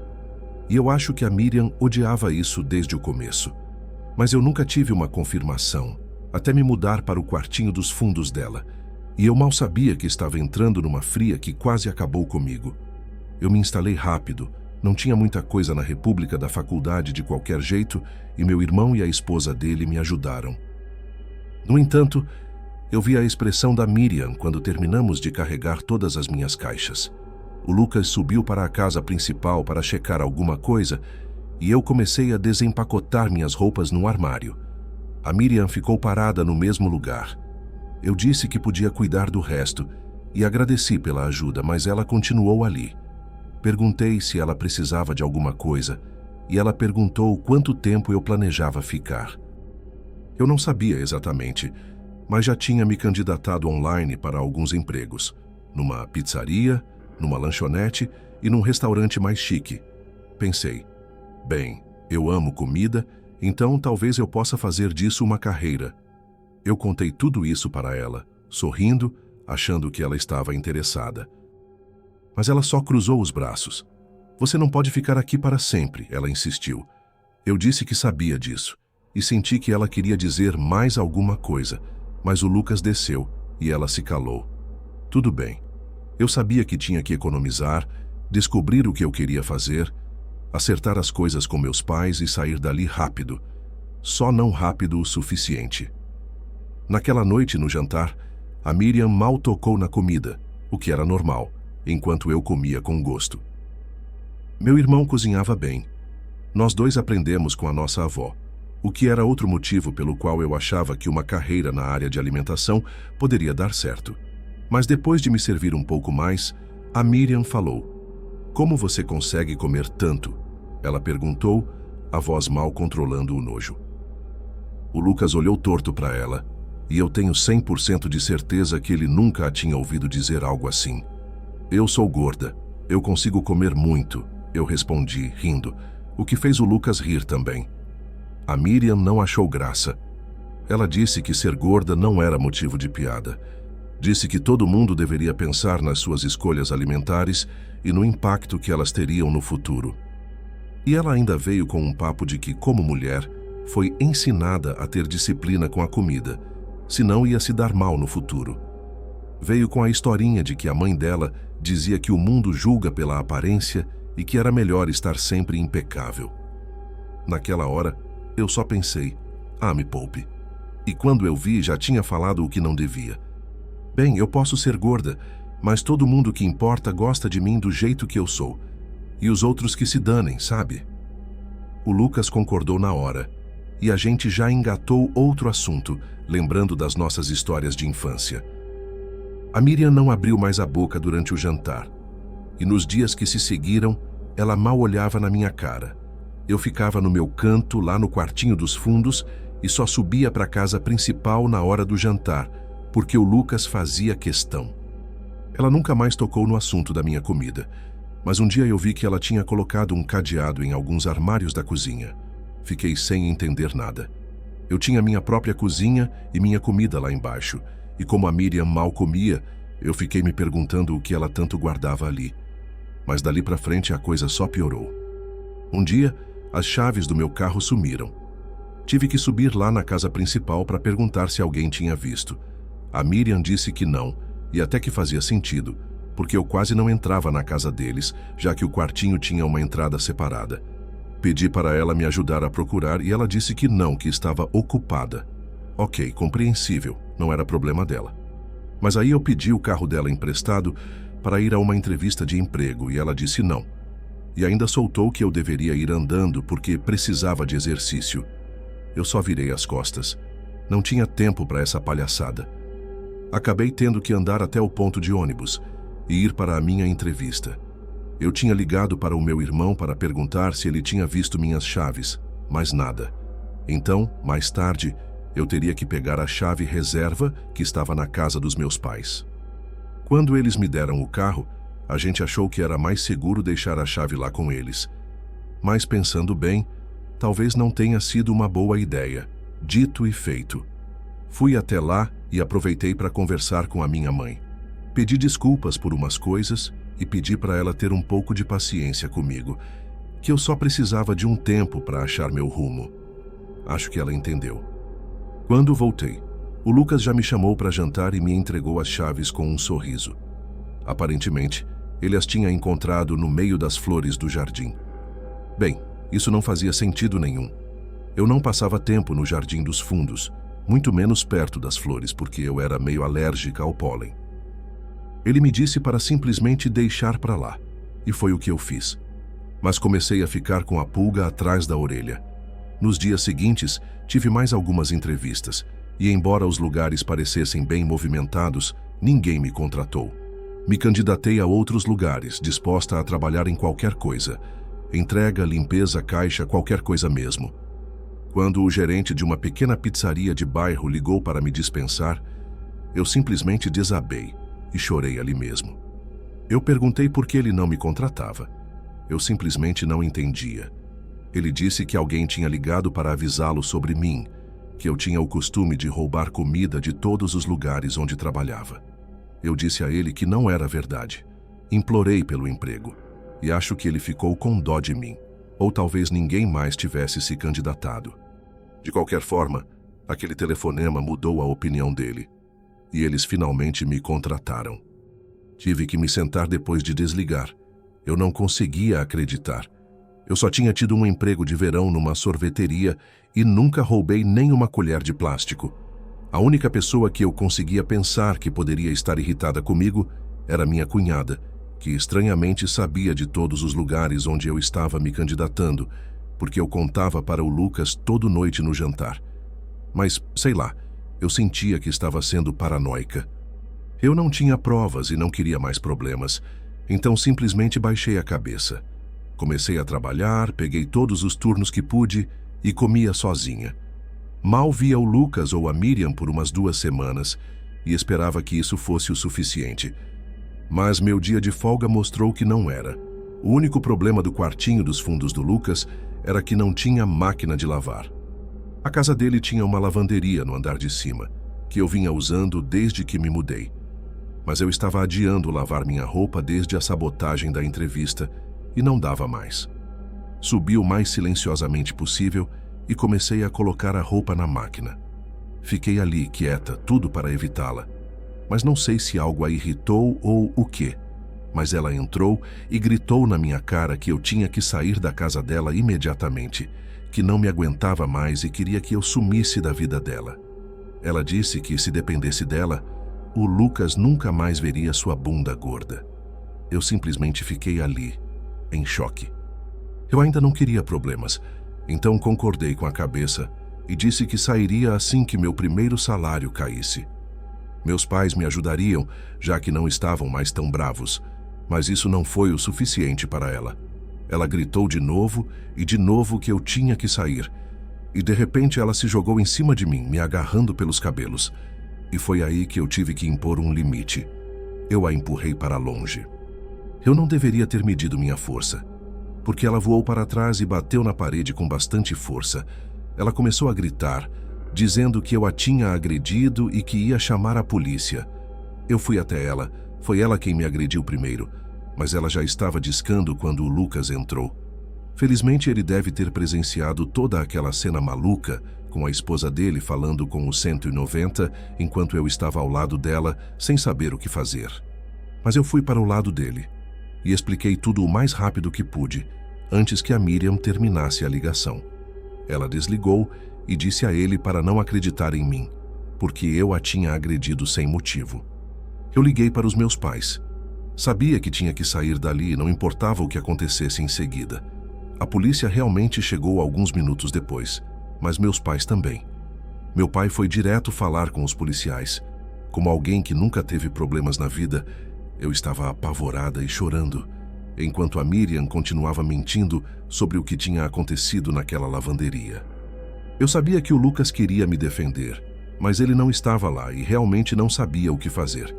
E eu acho que a Miriam odiava isso desde o começo. Mas eu nunca tive uma confirmação, até me mudar para o quartinho dos fundos dela. E eu mal sabia que estava entrando numa fria que quase acabou comigo. Eu me instalei rápido, não tinha muita coisa na República da faculdade de qualquer jeito, e meu irmão e a esposa dele me ajudaram. No entanto, eu vi a expressão da Miriam quando terminamos de carregar todas as minhas caixas. O Lucas subiu para a casa principal para checar alguma coisa e eu comecei a desempacotar minhas roupas no armário. A Miriam ficou parada no mesmo lugar. Eu disse que podia cuidar do resto e agradeci pela ajuda, mas ela continuou ali. Perguntei se ela precisava de alguma coisa e ela perguntou quanto tempo eu planejava ficar. Eu não sabia exatamente, mas já tinha me candidatado online para alguns empregos, numa pizzaria, numa lanchonete e num restaurante mais chique. Pensei, bem, eu amo comida, então talvez eu possa fazer disso uma carreira. Eu contei tudo isso para ela, sorrindo, achando que ela estava interessada. Mas ela só cruzou os braços. Você não pode ficar aqui para sempre, ela insistiu. Eu disse que sabia disso, e senti que ela queria dizer mais alguma coisa, mas o Lucas desceu e ela se calou. Tudo bem. Eu sabia que tinha que economizar, descobrir o que eu queria fazer, acertar as coisas com meus pais e sair dali rápido. Só não rápido o suficiente. Naquela noite, no jantar, a Miriam mal tocou na comida, o que era normal, enquanto eu comia com gosto. Meu irmão cozinhava bem. Nós dois aprendemos com a nossa avó, o que era outro motivo pelo qual eu achava que uma carreira na área de alimentação poderia dar certo. Mas depois de me servir um pouco mais, a Miriam falou: "Como você consegue comer tanto?" Ela perguntou, a voz mal controlando o nojo. O Lucas olhou torto para ela, e eu tenho 100% de certeza que ele nunca a tinha ouvido dizer algo assim. "Eu sou gorda, eu consigo comer muito", eu respondi, rindo, o que fez o Lucas rir também. A Miriam não achou graça. Ela disse que ser gorda não era motivo de piada. Disse que todo mundo deveria pensar nas suas escolhas alimentares e no impacto que elas teriam no futuro. E ela ainda veio com um papo de que, como mulher, foi ensinada a ter disciplina com a comida, senão ia se dar mal no futuro. Veio com a historinha de que a mãe dela dizia que o mundo julga pela aparência e que era melhor estar sempre impecável. Naquela hora, eu só pensei, me poupe. E quando eu vi, já tinha falado o que não devia. Bem, eu posso ser gorda, mas todo mundo que importa gosta de mim do jeito que eu sou. E os outros que se danem, sabe? O Lucas concordou na hora, e a gente já engatou outro assunto, lembrando das nossas histórias de infância. A Miriam não abriu mais a boca durante o jantar, e nos dias que se seguiram, ela mal olhava na minha cara. Eu ficava no meu canto, lá no quartinho dos fundos, e só subia para a casa principal na hora do jantar, porque o Lucas fazia questão. Ela nunca mais tocou no assunto da minha comida, mas um dia eu vi que ela tinha colocado um cadeado em alguns armários da cozinha. Fiquei sem entender nada. Eu tinha minha própria cozinha e minha comida lá embaixo, e como a Miriam mal comia, eu fiquei me perguntando o que ela tanto guardava ali. Mas dali para frente a coisa só piorou. Um dia, as chaves do meu carro sumiram. Tive que subir lá na casa principal para perguntar se alguém tinha visto. A Miriam disse que não, e até que fazia sentido, porque eu quase não entrava na casa deles, já que o quartinho tinha uma entrada separada. Pedi para ela me ajudar a procurar e ela disse que não, que estava ocupada. Ok, compreensível, não era problema dela. Mas aí eu pedi o carro dela emprestado para ir a uma entrevista de emprego e ela disse não. E ainda soltou que eu deveria ir andando porque precisava de exercício. Eu só virei as costas. Não tinha tempo para essa palhaçada. Acabei tendo que andar até o ponto de ônibus e ir para a minha entrevista. Eu tinha ligado para o meu irmão para perguntar se ele tinha visto minhas chaves, mas nada. Então, mais tarde, eu teria que pegar a chave reserva que estava na casa dos meus pais. Quando eles me deram o carro, a gente achou que era mais seguro deixar a chave lá com eles. Mas pensando bem, talvez não tenha sido uma boa ideia. Dito e feito. Fui até lá e aproveitei para conversar com a minha mãe. Pedi desculpas por umas coisas e pedi para ela ter um pouco de paciência comigo, que eu só precisava de um tempo para achar meu rumo. Acho que ela entendeu. Quando voltei, o Lucas já me chamou para jantar e me entregou as chaves com um sorriso. Aparentemente, ele as tinha encontrado no meio das flores do jardim. Bem, isso não fazia sentido nenhum. Eu não passava tempo no Jardim dos Fundos, muito menos perto das flores, porque eu era meio alérgica ao pólen. Ele me disse para simplesmente deixar para lá, e foi o que eu fiz. Mas comecei a ficar com a pulga atrás da orelha. Nos dias seguintes, tive mais algumas entrevistas, e embora os lugares parecessem bem movimentados, ninguém me contratou. Me candidatei a outros lugares, disposta a trabalhar em qualquer coisa. Entrega, limpeza, caixa, qualquer coisa mesmo. Quando o gerente de uma pequena pizzaria de bairro ligou para me dispensar, eu simplesmente desabei e chorei ali mesmo. Eu perguntei por que ele não me contratava. Eu simplesmente não entendia. Ele disse que alguém tinha ligado para avisá-lo sobre mim, que eu tinha o costume de roubar comida de todos os lugares onde trabalhava. Eu disse a ele que não era verdade. Implorei pelo emprego, e acho que ele ficou com dó de mim. Ou talvez ninguém mais tivesse se candidatado. De qualquer forma, aquele telefonema mudou a opinião dele, e eles finalmente me contrataram. Tive que me sentar depois de desligar. Eu não conseguia acreditar. Eu só tinha tido um emprego de verão numa sorveteria e nunca roubei nem uma colher de plástico. A única pessoa que eu conseguia pensar que poderia estar irritada comigo era minha cunhada, que estranhamente sabia de todos os lugares onde eu estava me candidatando, porque eu contava para o Lucas toda noite no jantar. Mas, sei lá, eu sentia que estava sendo paranoica. Eu não tinha provas e não queria mais problemas, então simplesmente baixei a cabeça. Comecei a trabalhar, peguei todos os turnos que pude e comia sozinha. Mal via o Lucas ou a Miriam por umas 2 semanas e esperava que isso fosse o suficiente. Mas meu dia de folga mostrou que não era. O único problema do quartinho dos fundos do Lucas era que não tinha máquina de lavar. A casa dele tinha uma lavanderia no andar de cima, que eu vinha usando desde que me mudei. Mas eu estava adiando lavar minha roupa desde a sabotagem da entrevista e não dava mais. Subi o mais silenciosamente possível e comecei a colocar a roupa na máquina. Fiquei ali, quieta, tudo para evitá-la. Mas não sei se algo a irritou ou o quê. Mas ela entrou e gritou na minha cara que eu tinha que sair da casa dela imediatamente, que não me aguentava mais e queria que eu sumisse da vida dela. Ela disse que, se dependesse dela, o Lucas nunca mais veria sua bunda gorda. Eu simplesmente fiquei ali, em choque. Eu ainda não queria problemas, então concordei com a cabeça e disse que sairia assim que meu primeiro salário caísse. Meus pais me ajudariam, já que não estavam mais tão bravos, mas isso não foi o suficiente para ela. Ela gritou de novo e de novo que eu tinha que sair, e de repente ela se jogou em cima de mim, me agarrando pelos cabelos, e foi aí que eu tive que impor um limite. Eu a empurrei para longe. Eu não deveria ter medido minha força, porque ela voou para trás e bateu na parede com bastante força. Ela começou a gritar, dizendo que eu a tinha agredido e que ia chamar a polícia. Eu fui até ela, foi ela quem me agrediu primeiro, mas ela já estava discando quando o Lucas entrou. Felizmente ele deve ter presenciado toda aquela cena maluca, com a esposa dele falando com o 190, enquanto eu estava ao lado dela, sem saber o que fazer. Mas eu fui para o lado dele e expliquei tudo o mais rápido que pude, antes que a Miriam terminasse a ligação. Ela desligou e disse a ele para não acreditar em mim, porque eu a tinha agredido sem motivo. Eu liguei para os meus pais. Sabia que tinha que sair dali, não importava o que acontecesse em seguida. A polícia realmente chegou alguns minutos depois. mas meus pais também. Meu pai foi direto falar com os policiais. Como alguém que nunca teve problemas na vida, eu estava apavorada e chorando, enquanto a Miriam continuava mentindo sobre o que tinha acontecido naquela lavanderia. Eu sabia que o Lucas queria me defender, mas ele não estava lá e realmente não sabia o que fazer.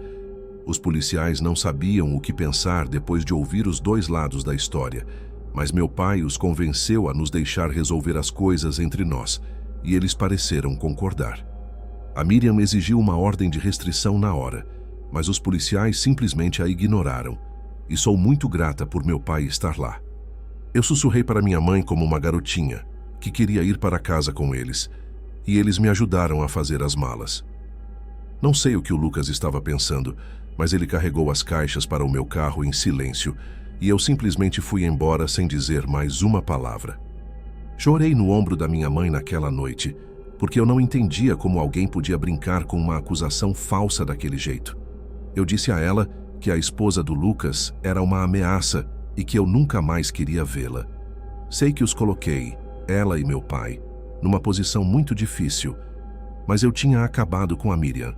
Os policiais não sabiam o que pensar depois de ouvir os dois lados da história, mas meu pai os convenceu a nos deixar resolver as coisas entre nós, e eles pareceram concordar. A Miriam exigiu uma ordem de restrição na hora, mas os policiais simplesmente a ignoraram, e sou muito grata por meu pai estar lá. Eu sussurrei para minha mãe como uma garotinha, que queria ir para casa com eles, e eles me ajudaram a fazer as malas. Não sei o que o Lucas estava pensando, mas ele carregou as caixas para o meu carro em silêncio, e eu simplesmente fui embora sem dizer mais uma palavra. Chorei no ombro da minha mãe naquela noite, porque eu não entendia como alguém podia brincar com uma acusação falsa daquele jeito. Eu disse a ela que a esposa do Lucas era uma ameaça e que eu nunca mais queria vê-la. Sei que os coloquei, ela e meu pai, numa posição muito difícil, mas eu tinha acabado com a Miriam.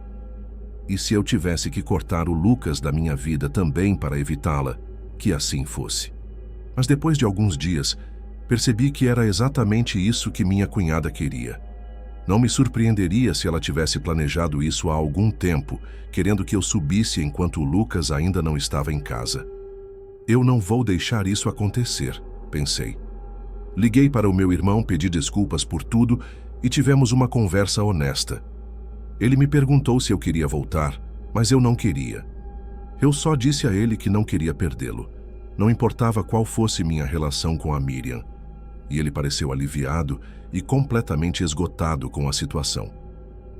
E se eu tivesse que cortar o Lucas da minha vida também para evitá-la, que assim fosse. Mas depois de alguns dias, percebi que era exatamente isso que minha cunhada queria. Não me surpreenderia se ela tivesse planejado isso há algum tempo, querendo que eu subisse enquanto o Lucas ainda não estava em casa. Eu não vou deixar isso acontecer, pensei. Liguei para o meu irmão, pedi desculpas por tudo e tivemos uma conversa honesta. Ele me perguntou se eu queria voltar, mas eu não queria. Eu só disse a ele que não queria perdê-lo. Não importava qual fosse minha relação com a Miriam. E ele pareceu aliviado e completamente esgotado com a situação.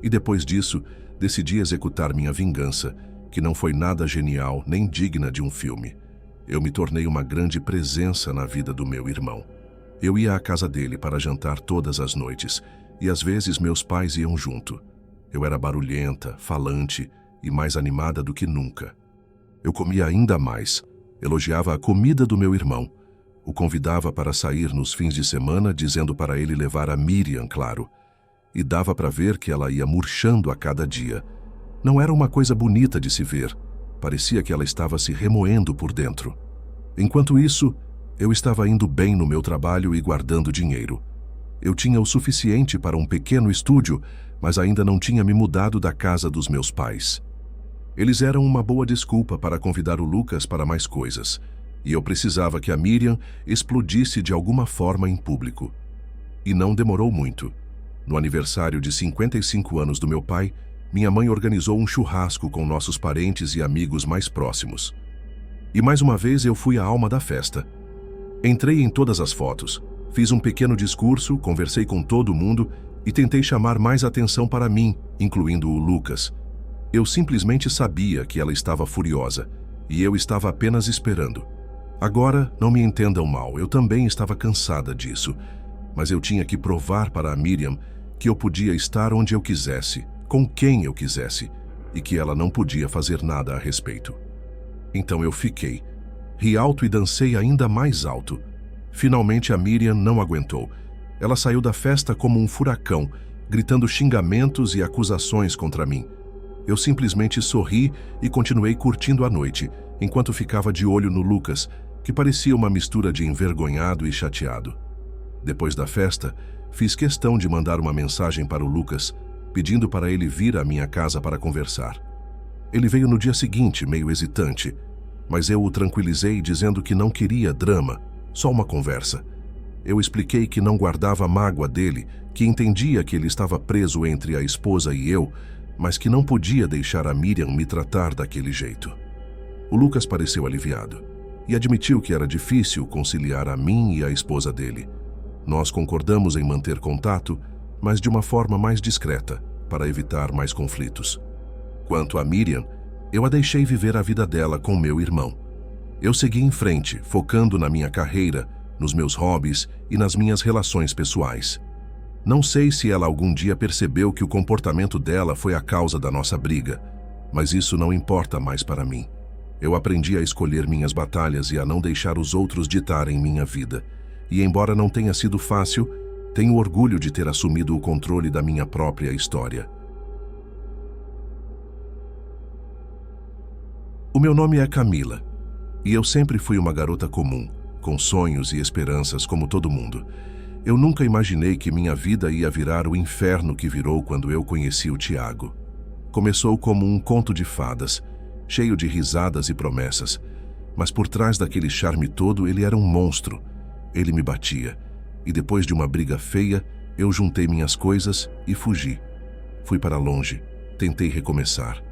E depois disso, decidi executar minha vingança, que não foi nada genial nem digna de um filme. Eu me tornei uma grande presença na vida do meu irmão. Eu ia à casa dele para jantar todas as noites, e às vezes meus pais iam junto. Eu era barulhenta, falante e mais animada do que nunca. Eu comia ainda mais, elogiava a comida do meu irmão, o convidava para sair nos fins de semana, dizendo para ele levar a Miriam, claro. E dava para ver que ela ia murchando a cada dia. Não era uma coisa bonita de se ver. Parecia que ela estava se remoendo por dentro. Enquanto isso, eu estava indo bem no meu trabalho e guardando dinheiro. Eu tinha o suficiente para um pequeno estúdio, mas ainda não tinha me mudado da casa dos meus pais. Eles eram uma boa desculpa para convidar o Lucas para mais coisas. E eu precisava que a Miriam explodisse de alguma forma em público. E não demorou muito. No aniversário de 55 anos do meu pai, minha mãe organizou um churrasco com nossos parentes e amigos mais próximos. E mais uma vez eu fui a alma da festa. Entrei em todas as fotos, fiz um pequeno discurso, conversei com todo mundo e tentei chamar mais atenção para mim, incluindo o Lucas. Eu simplesmente sabia que ela estava furiosa, e eu estava apenas esperando. Agora, não me entendam mal, eu também estava cansada disso, mas eu tinha que provar para a Miriam que eu podia estar onde eu quisesse, com quem eu quisesse, e que ela não podia fazer nada a respeito. Então eu fiquei, ri alto e dancei ainda mais alto. Finalmente a Miriam não aguentou. Ela saiu da festa como um furacão, gritando xingamentos e acusações contra mim. Eu simplesmente sorri e continuei curtindo a noite, enquanto ficava de olho no Lucas, que parecia uma mistura de envergonhado e chateado. Depois da festa, fiz questão de mandar uma mensagem para o Lucas, pedindo para ele vir à minha casa para conversar. Ele veio no dia seguinte, meio hesitante, mas eu o tranquilizei dizendo que não queria drama, só uma conversa. Eu expliquei que não guardava mágoa dele, que entendia que ele estava preso entre a esposa e eu, mas que não podia deixar a Miriam me tratar daquele jeito. O Lucas pareceu aliviado e admitiu que era difícil conciliar a mim e a esposa dele. Nós concordamos em manter contato, mas de uma forma mais discreta, para evitar mais conflitos. Quanto a Miriam, eu a deixei viver a vida dela com meu irmão. Eu segui em frente, focando na minha carreira, nos meus hobbies e nas minhas relações pessoais. Não sei se ela algum dia percebeu que o comportamento dela foi a causa da nossa briga, mas isso não importa mais para mim. Eu aprendi a escolher minhas batalhas e a não deixar os outros ditarem minha vida. E embora não tenha sido fácil, Tenho orgulho de ter assumido o controle da minha própria história. O meu nome é Camila, e eu sempre fui uma garota comum, com sonhos e esperanças como todo mundo. Eu nunca imaginei que minha vida ia virar o inferno que virou quando eu conheci o Tiago. Começou como um conto de fadas, cheio de risadas e promessas, mas por trás daquele charme todo ele era um monstro. Ele me batia, e depois de uma briga feia, eu juntei minhas coisas e fugi. Fui para longe, tentei recomeçar,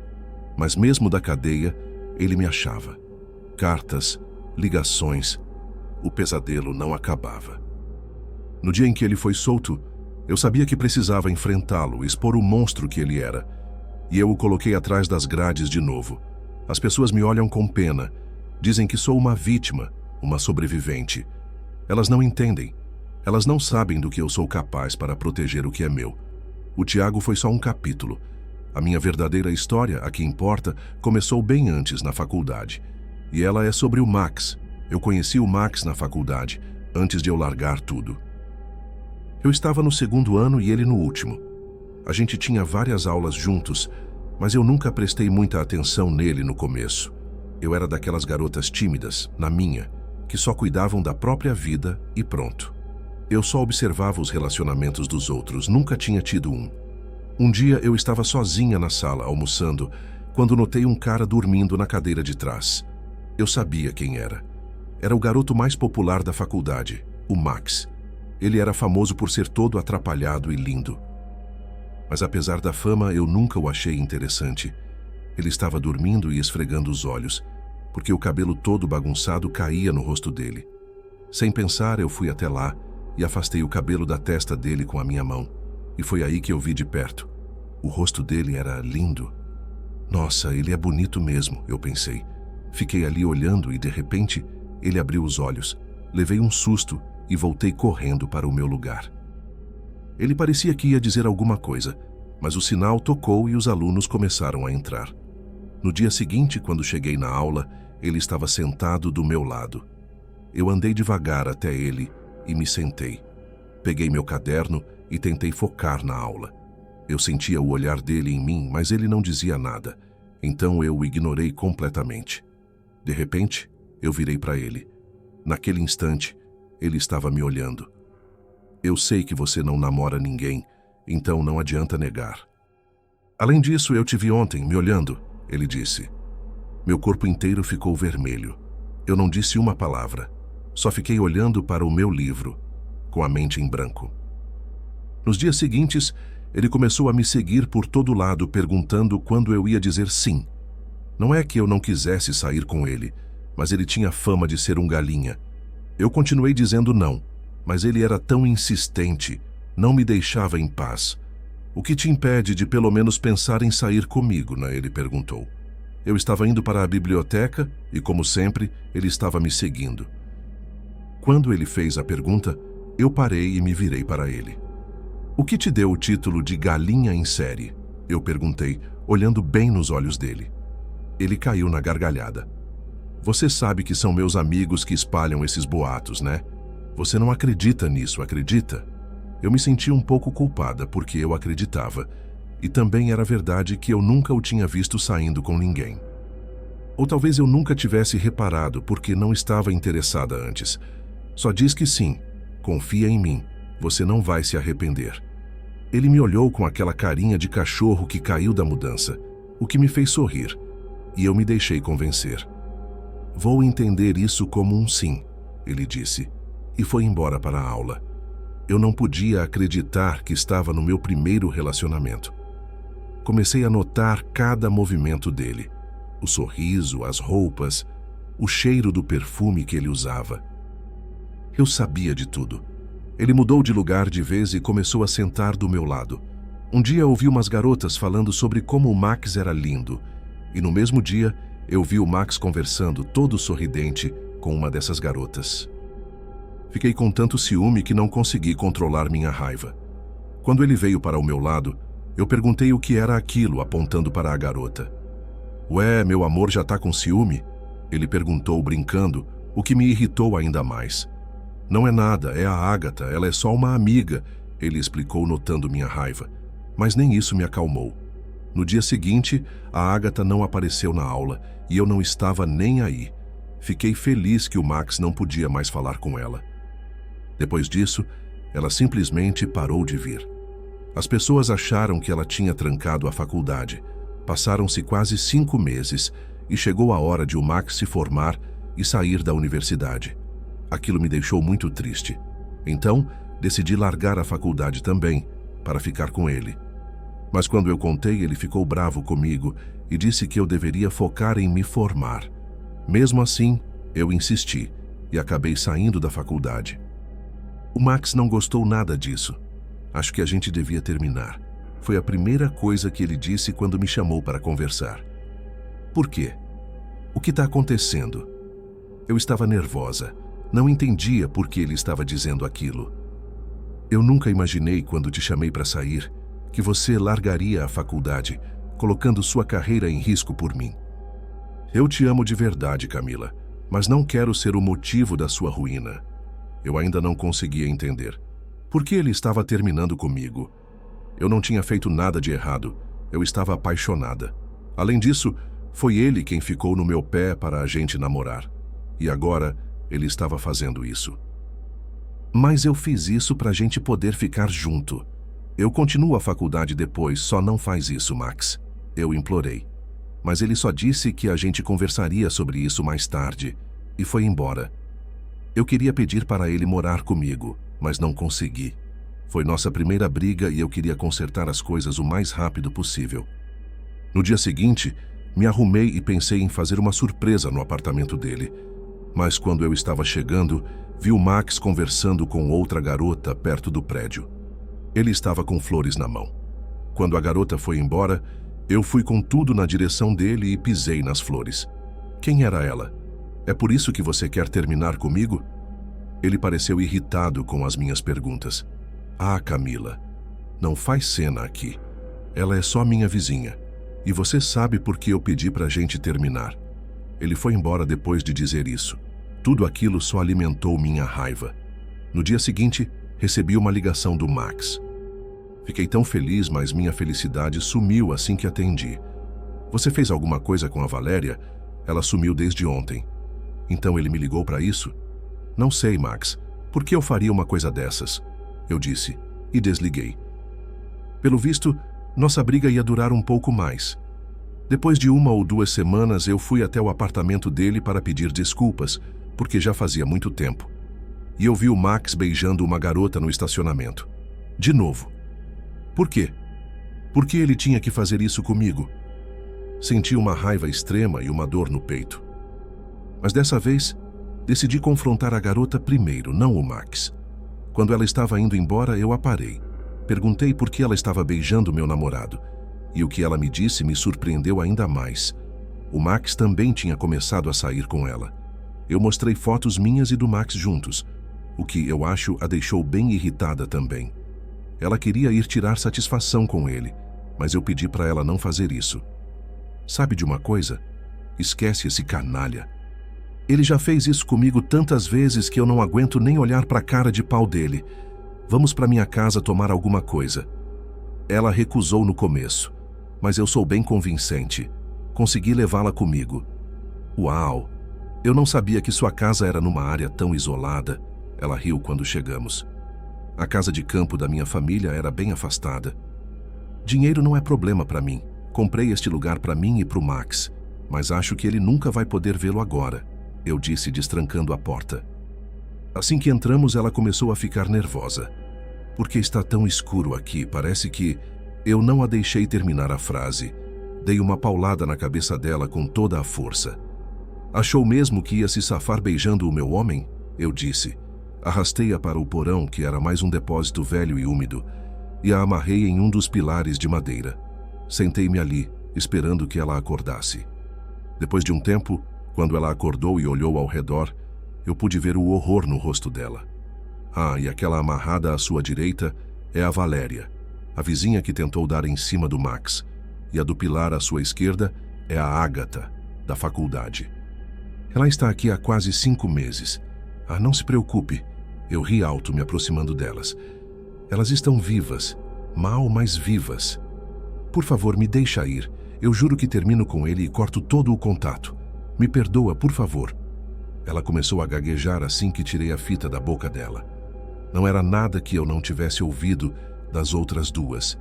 mas mesmo da cadeia, ele me achava. Cartas, ligações, o pesadelo não acabava. No dia em que ele foi solto, eu sabia que precisava enfrentá-lo, expor o monstro que ele era, e eu o coloquei atrás das grades de novo. As pessoas me olham com pena, dizem que sou uma vítima, uma sobrevivente. Elas não entendem. Elas não sabem do que eu sou capaz para proteger o que é meu. O Tiago foi só um capítulo. A minha verdadeira história, a que importa, começou bem antes, na faculdade. E ela é sobre o Max. Eu conheci o Max na faculdade, antes de eu largar tudo. Eu estava no 2º ano e ele no último. A gente tinha várias aulas juntos, mas eu nunca prestei muita atenção nele no começo. Eu era daquelas garotas tímidas, na minha, que só cuidavam da própria vida e pronto. Eu só observava os relacionamentos dos outros, nunca tinha tido um. Um dia eu estava sozinha na sala, almoçando, quando notei um cara dormindo na cadeira de trás. Eu sabia quem era. Era o garoto mais popular da faculdade, o Max. Ele era famoso por ser todo atrapalhado e lindo. Mas apesar da fama, eu nunca o achei interessante. Ele estava dormindo e esfregando os olhos, porque o cabelo todo bagunçado caía no rosto dele. Sem pensar, eu fui até lá e afastei o cabelo da testa dele com a minha mão. E foi aí que eu vi de perto. O rosto dele era lindo. Nossa, ele é bonito mesmo, eu pensei. Fiquei ali olhando e, de repente, ele abriu os olhos. Levei um susto e voltei correndo para o meu lugar. Ele parecia que ia dizer alguma coisa, mas o sinal tocou e os alunos começaram a entrar. No dia seguinte, quando cheguei na aula, ele estava sentado do meu lado. Eu andei devagar até ele e me sentei. Peguei meu caderno e tentei focar na aula. Eu sentia o olhar dele em mim, mas ele não dizia nada, então eu o ignorei completamente. De repente, eu virei para ele. Naquele instante, ele estava me olhando. Eu sei que você não namora ninguém, então não adianta negar. Além disso, eu te vi ontem, me olhando, ele disse. Meu corpo inteiro ficou vermelho. Eu não disse uma palavra. Só fiquei olhando para o meu livro, com a mente em branco. Nos dias seguintes, ele começou a me seguir por todo lado, perguntando quando eu ia dizer sim. Não é que eu não quisesse sair com ele, mas ele tinha fama de ser um galinha. Eu continuei dizendo não, mas ele era tão insistente, não me deixava em paz. O que te impede de pelo menos pensar em sair comigo, né? Ele perguntou. Eu estava indo para a biblioteca e, como sempre, ele estava me seguindo. Quando ele fez a pergunta, eu parei e me virei para ele. O que te deu o título de galinha em série? Eu perguntei, olhando bem nos olhos dele. Ele caiu na gargalhada. Você sabe que são meus amigos que espalham esses boatos, né? Você não acredita nisso, acredita? Eu me senti um pouco culpada porque eu acreditava. E também era verdade que eu nunca o tinha visto saindo com ninguém. Ou talvez eu nunca tivesse reparado porque não estava interessada antes. Só diz que sim, confia em mim, você não vai se arrepender. Ele me olhou com aquela carinha de cachorro que caiu da mudança, o que me fez sorrir, e eu me deixei convencer. Vou entender isso como um sim, ele disse, e foi embora para a aula. Eu não podia acreditar que estava no meu primeiro relacionamento. Comecei a notar cada movimento dele, o sorriso, as roupas, o cheiro do perfume que ele usava. Eu sabia de tudo. Ele mudou de lugar de vez e começou a sentar do meu lado. Um dia ouvi umas garotas falando sobre como o Max era lindo, e no mesmo dia eu vi o Max conversando, todo sorridente, com uma dessas garotas. Fiquei com tanto ciúme que não consegui controlar minha raiva. Quando ele veio para o meu lado, eu perguntei o que era aquilo, apontando para a garota. Ué, meu amor já tá com ciúme? Ele perguntou brincando, o que me irritou ainda mais. Não é nada, é a Ágata, ela é só uma amiga, ele explicou, notando minha raiva. Mas nem isso me acalmou. No dia seguinte, a Ágata não apareceu na aula e eu não estava nem aí. Fiquei feliz que o Max não podia mais falar com ela. Depois disso, ela simplesmente parou de vir. As pessoas acharam que ela tinha trancado a faculdade. Passaram-se quase 5 meses e chegou a hora de o Max se formar e sair da universidade. Aquilo me deixou muito triste. Então, decidi largar a faculdade também, para ficar com ele. Mas quando eu contei, ele ficou bravo comigo e disse que eu deveria focar em me formar. Mesmo assim, eu insisti e acabei saindo da faculdade. O Max não gostou nada disso. Acho que a gente devia terminar. Foi a primeira coisa que ele disse quando me chamou para conversar. Por quê? O que está acontecendo? Eu estava nervosa. Não entendia por que ele estava dizendo aquilo. Eu nunca imaginei, quando te chamei para sair, que você largaria a faculdade, colocando sua carreira em risco por mim. Eu te amo de verdade, Camila, mas não quero ser o motivo da sua ruína. Eu ainda não conseguia entender. Por que ele estava terminando comigo? Eu não tinha feito nada de errado. Eu estava apaixonada. Além disso, foi ele quem ficou no meu pé para a gente namorar. E agora, ele estava fazendo isso. Mas eu fiz isso para a gente poder ficar junto. Eu continuo a faculdade depois, só não faz isso, Max. Eu implorei. Mas ele só disse que a gente conversaria sobre isso mais tarde e foi embora. Eu queria pedir para ele morar comigo, mas não consegui. Foi nossa primeira briga e eu queria consertar as coisas o mais rápido possível. No dia seguinte, me arrumei e pensei em fazer uma surpresa no apartamento dele. Mas quando eu estava chegando, vi o Max conversando com outra garota perto do prédio. Ele estava com flores na mão. Quando a garota foi embora, eu fui com tudo na direção dele e pisei nas flores. Quem era ela? É por isso que você quer terminar comigo? Ele pareceu irritado com as minhas perguntas. Ah, Camila, não faz cena aqui. Ela é só minha vizinha. E você sabe por que eu pedi pra gente terminar. Ele foi embora depois de dizer isso. Tudo aquilo só alimentou minha raiva. No dia seguinte, recebi uma ligação do Max. Fiquei tão feliz, mas minha felicidade sumiu assim que atendi. Você fez alguma coisa com a Valéria? Ela sumiu desde ontem. Então ele me ligou para isso? Não sei, Max. Por que eu faria uma coisa dessas? Eu disse, e desliguei. Pelo visto, nossa briga ia durar um pouco mais. Depois de 1 ou 2 semanas, eu fui até o apartamento dele para pedir desculpas, porque já fazia muito tempo. E eu vi o Max beijando uma garota no estacionamento. De novo. Por quê? Por que ele tinha que fazer isso comigo? Senti uma raiva extrema e uma dor no peito. Mas dessa vez, decidi confrontar a garota primeiro, não o Max. Quando ela estava indo embora, eu a parei. Perguntei por que ela estava beijando meu namorado. E o que ela me disse me surpreendeu ainda mais. O Max também tinha começado a sair com ela. Eu mostrei fotos minhas e do Max juntos, o que eu acho a deixou bem irritada também. Ela queria ir tirar satisfação com ele, mas eu pedi para ela não fazer isso. Sabe de uma coisa? Esquece esse canalha. Ele já fez isso comigo tantas vezes que eu não aguento nem olhar para a cara de pau dele. Vamos para minha casa tomar alguma coisa. Ela recusou no começo, mas eu sou bem convincente. Consegui levá-la comigo. Uau! Eu não sabia que sua casa era numa área tão isolada. Ela riu quando chegamos. A casa de campo da minha família era bem afastada. Dinheiro não é problema para mim. Comprei este lugar para mim e para o Max, mas acho que ele nunca vai poder vê-lo agora, eu disse, destrancando a porta. Assim que entramos, ela começou a ficar nervosa. Por que está tão escuro aqui? Parece que eu não a deixei terminar a frase. Dei uma paulada na cabeça dela com toda a força. Achou mesmo que ia se safar beijando o meu homem? Eu disse. Arrastei-a para o porão, que era mais um depósito velho e úmido, e a amarrei em um dos pilares de madeira. Sentei-me ali, esperando que ela acordasse. Depois de um tempo, quando ela acordou e olhou ao redor, eu pude ver o horror no rosto dela. Ah, e aquela amarrada à sua direita é a Valéria, a vizinha que tentou dar em cima do Max, e a do pilar à sua esquerda é a Ágata, da faculdade. Ela está aqui há quase 5 meses. Ah, não se preocupe, Eu ri alto, me aproximando delas. Elas estão vivas, mal, mas vivas. Por favor, me deixa ir. Eu juro que termino com ele e corto todo o contato. Me perdoa, por favor. Ela começou a gaguejar assim que tirei a fita da boca dela. Não era nada que eu não tivesse ouvido das outras duas.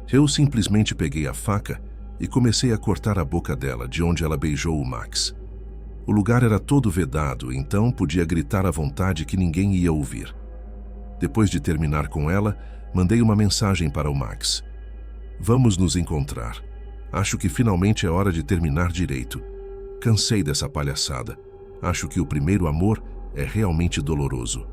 Eu simplesmente peguei a faca e comecei a cortar a boca dela, de onde ela beijou o Max. O lugar era todo vedado, então podia gritar à vontade que ninguém ia ouvir. Depois de terminar com ela, mandei uma mensagem para o Max. Vamos nos encontrar. Acho que finalmente é hora de terminar direito. Cansei dessa palhaçada. Acho que o primeiro amor é realmente doloroso.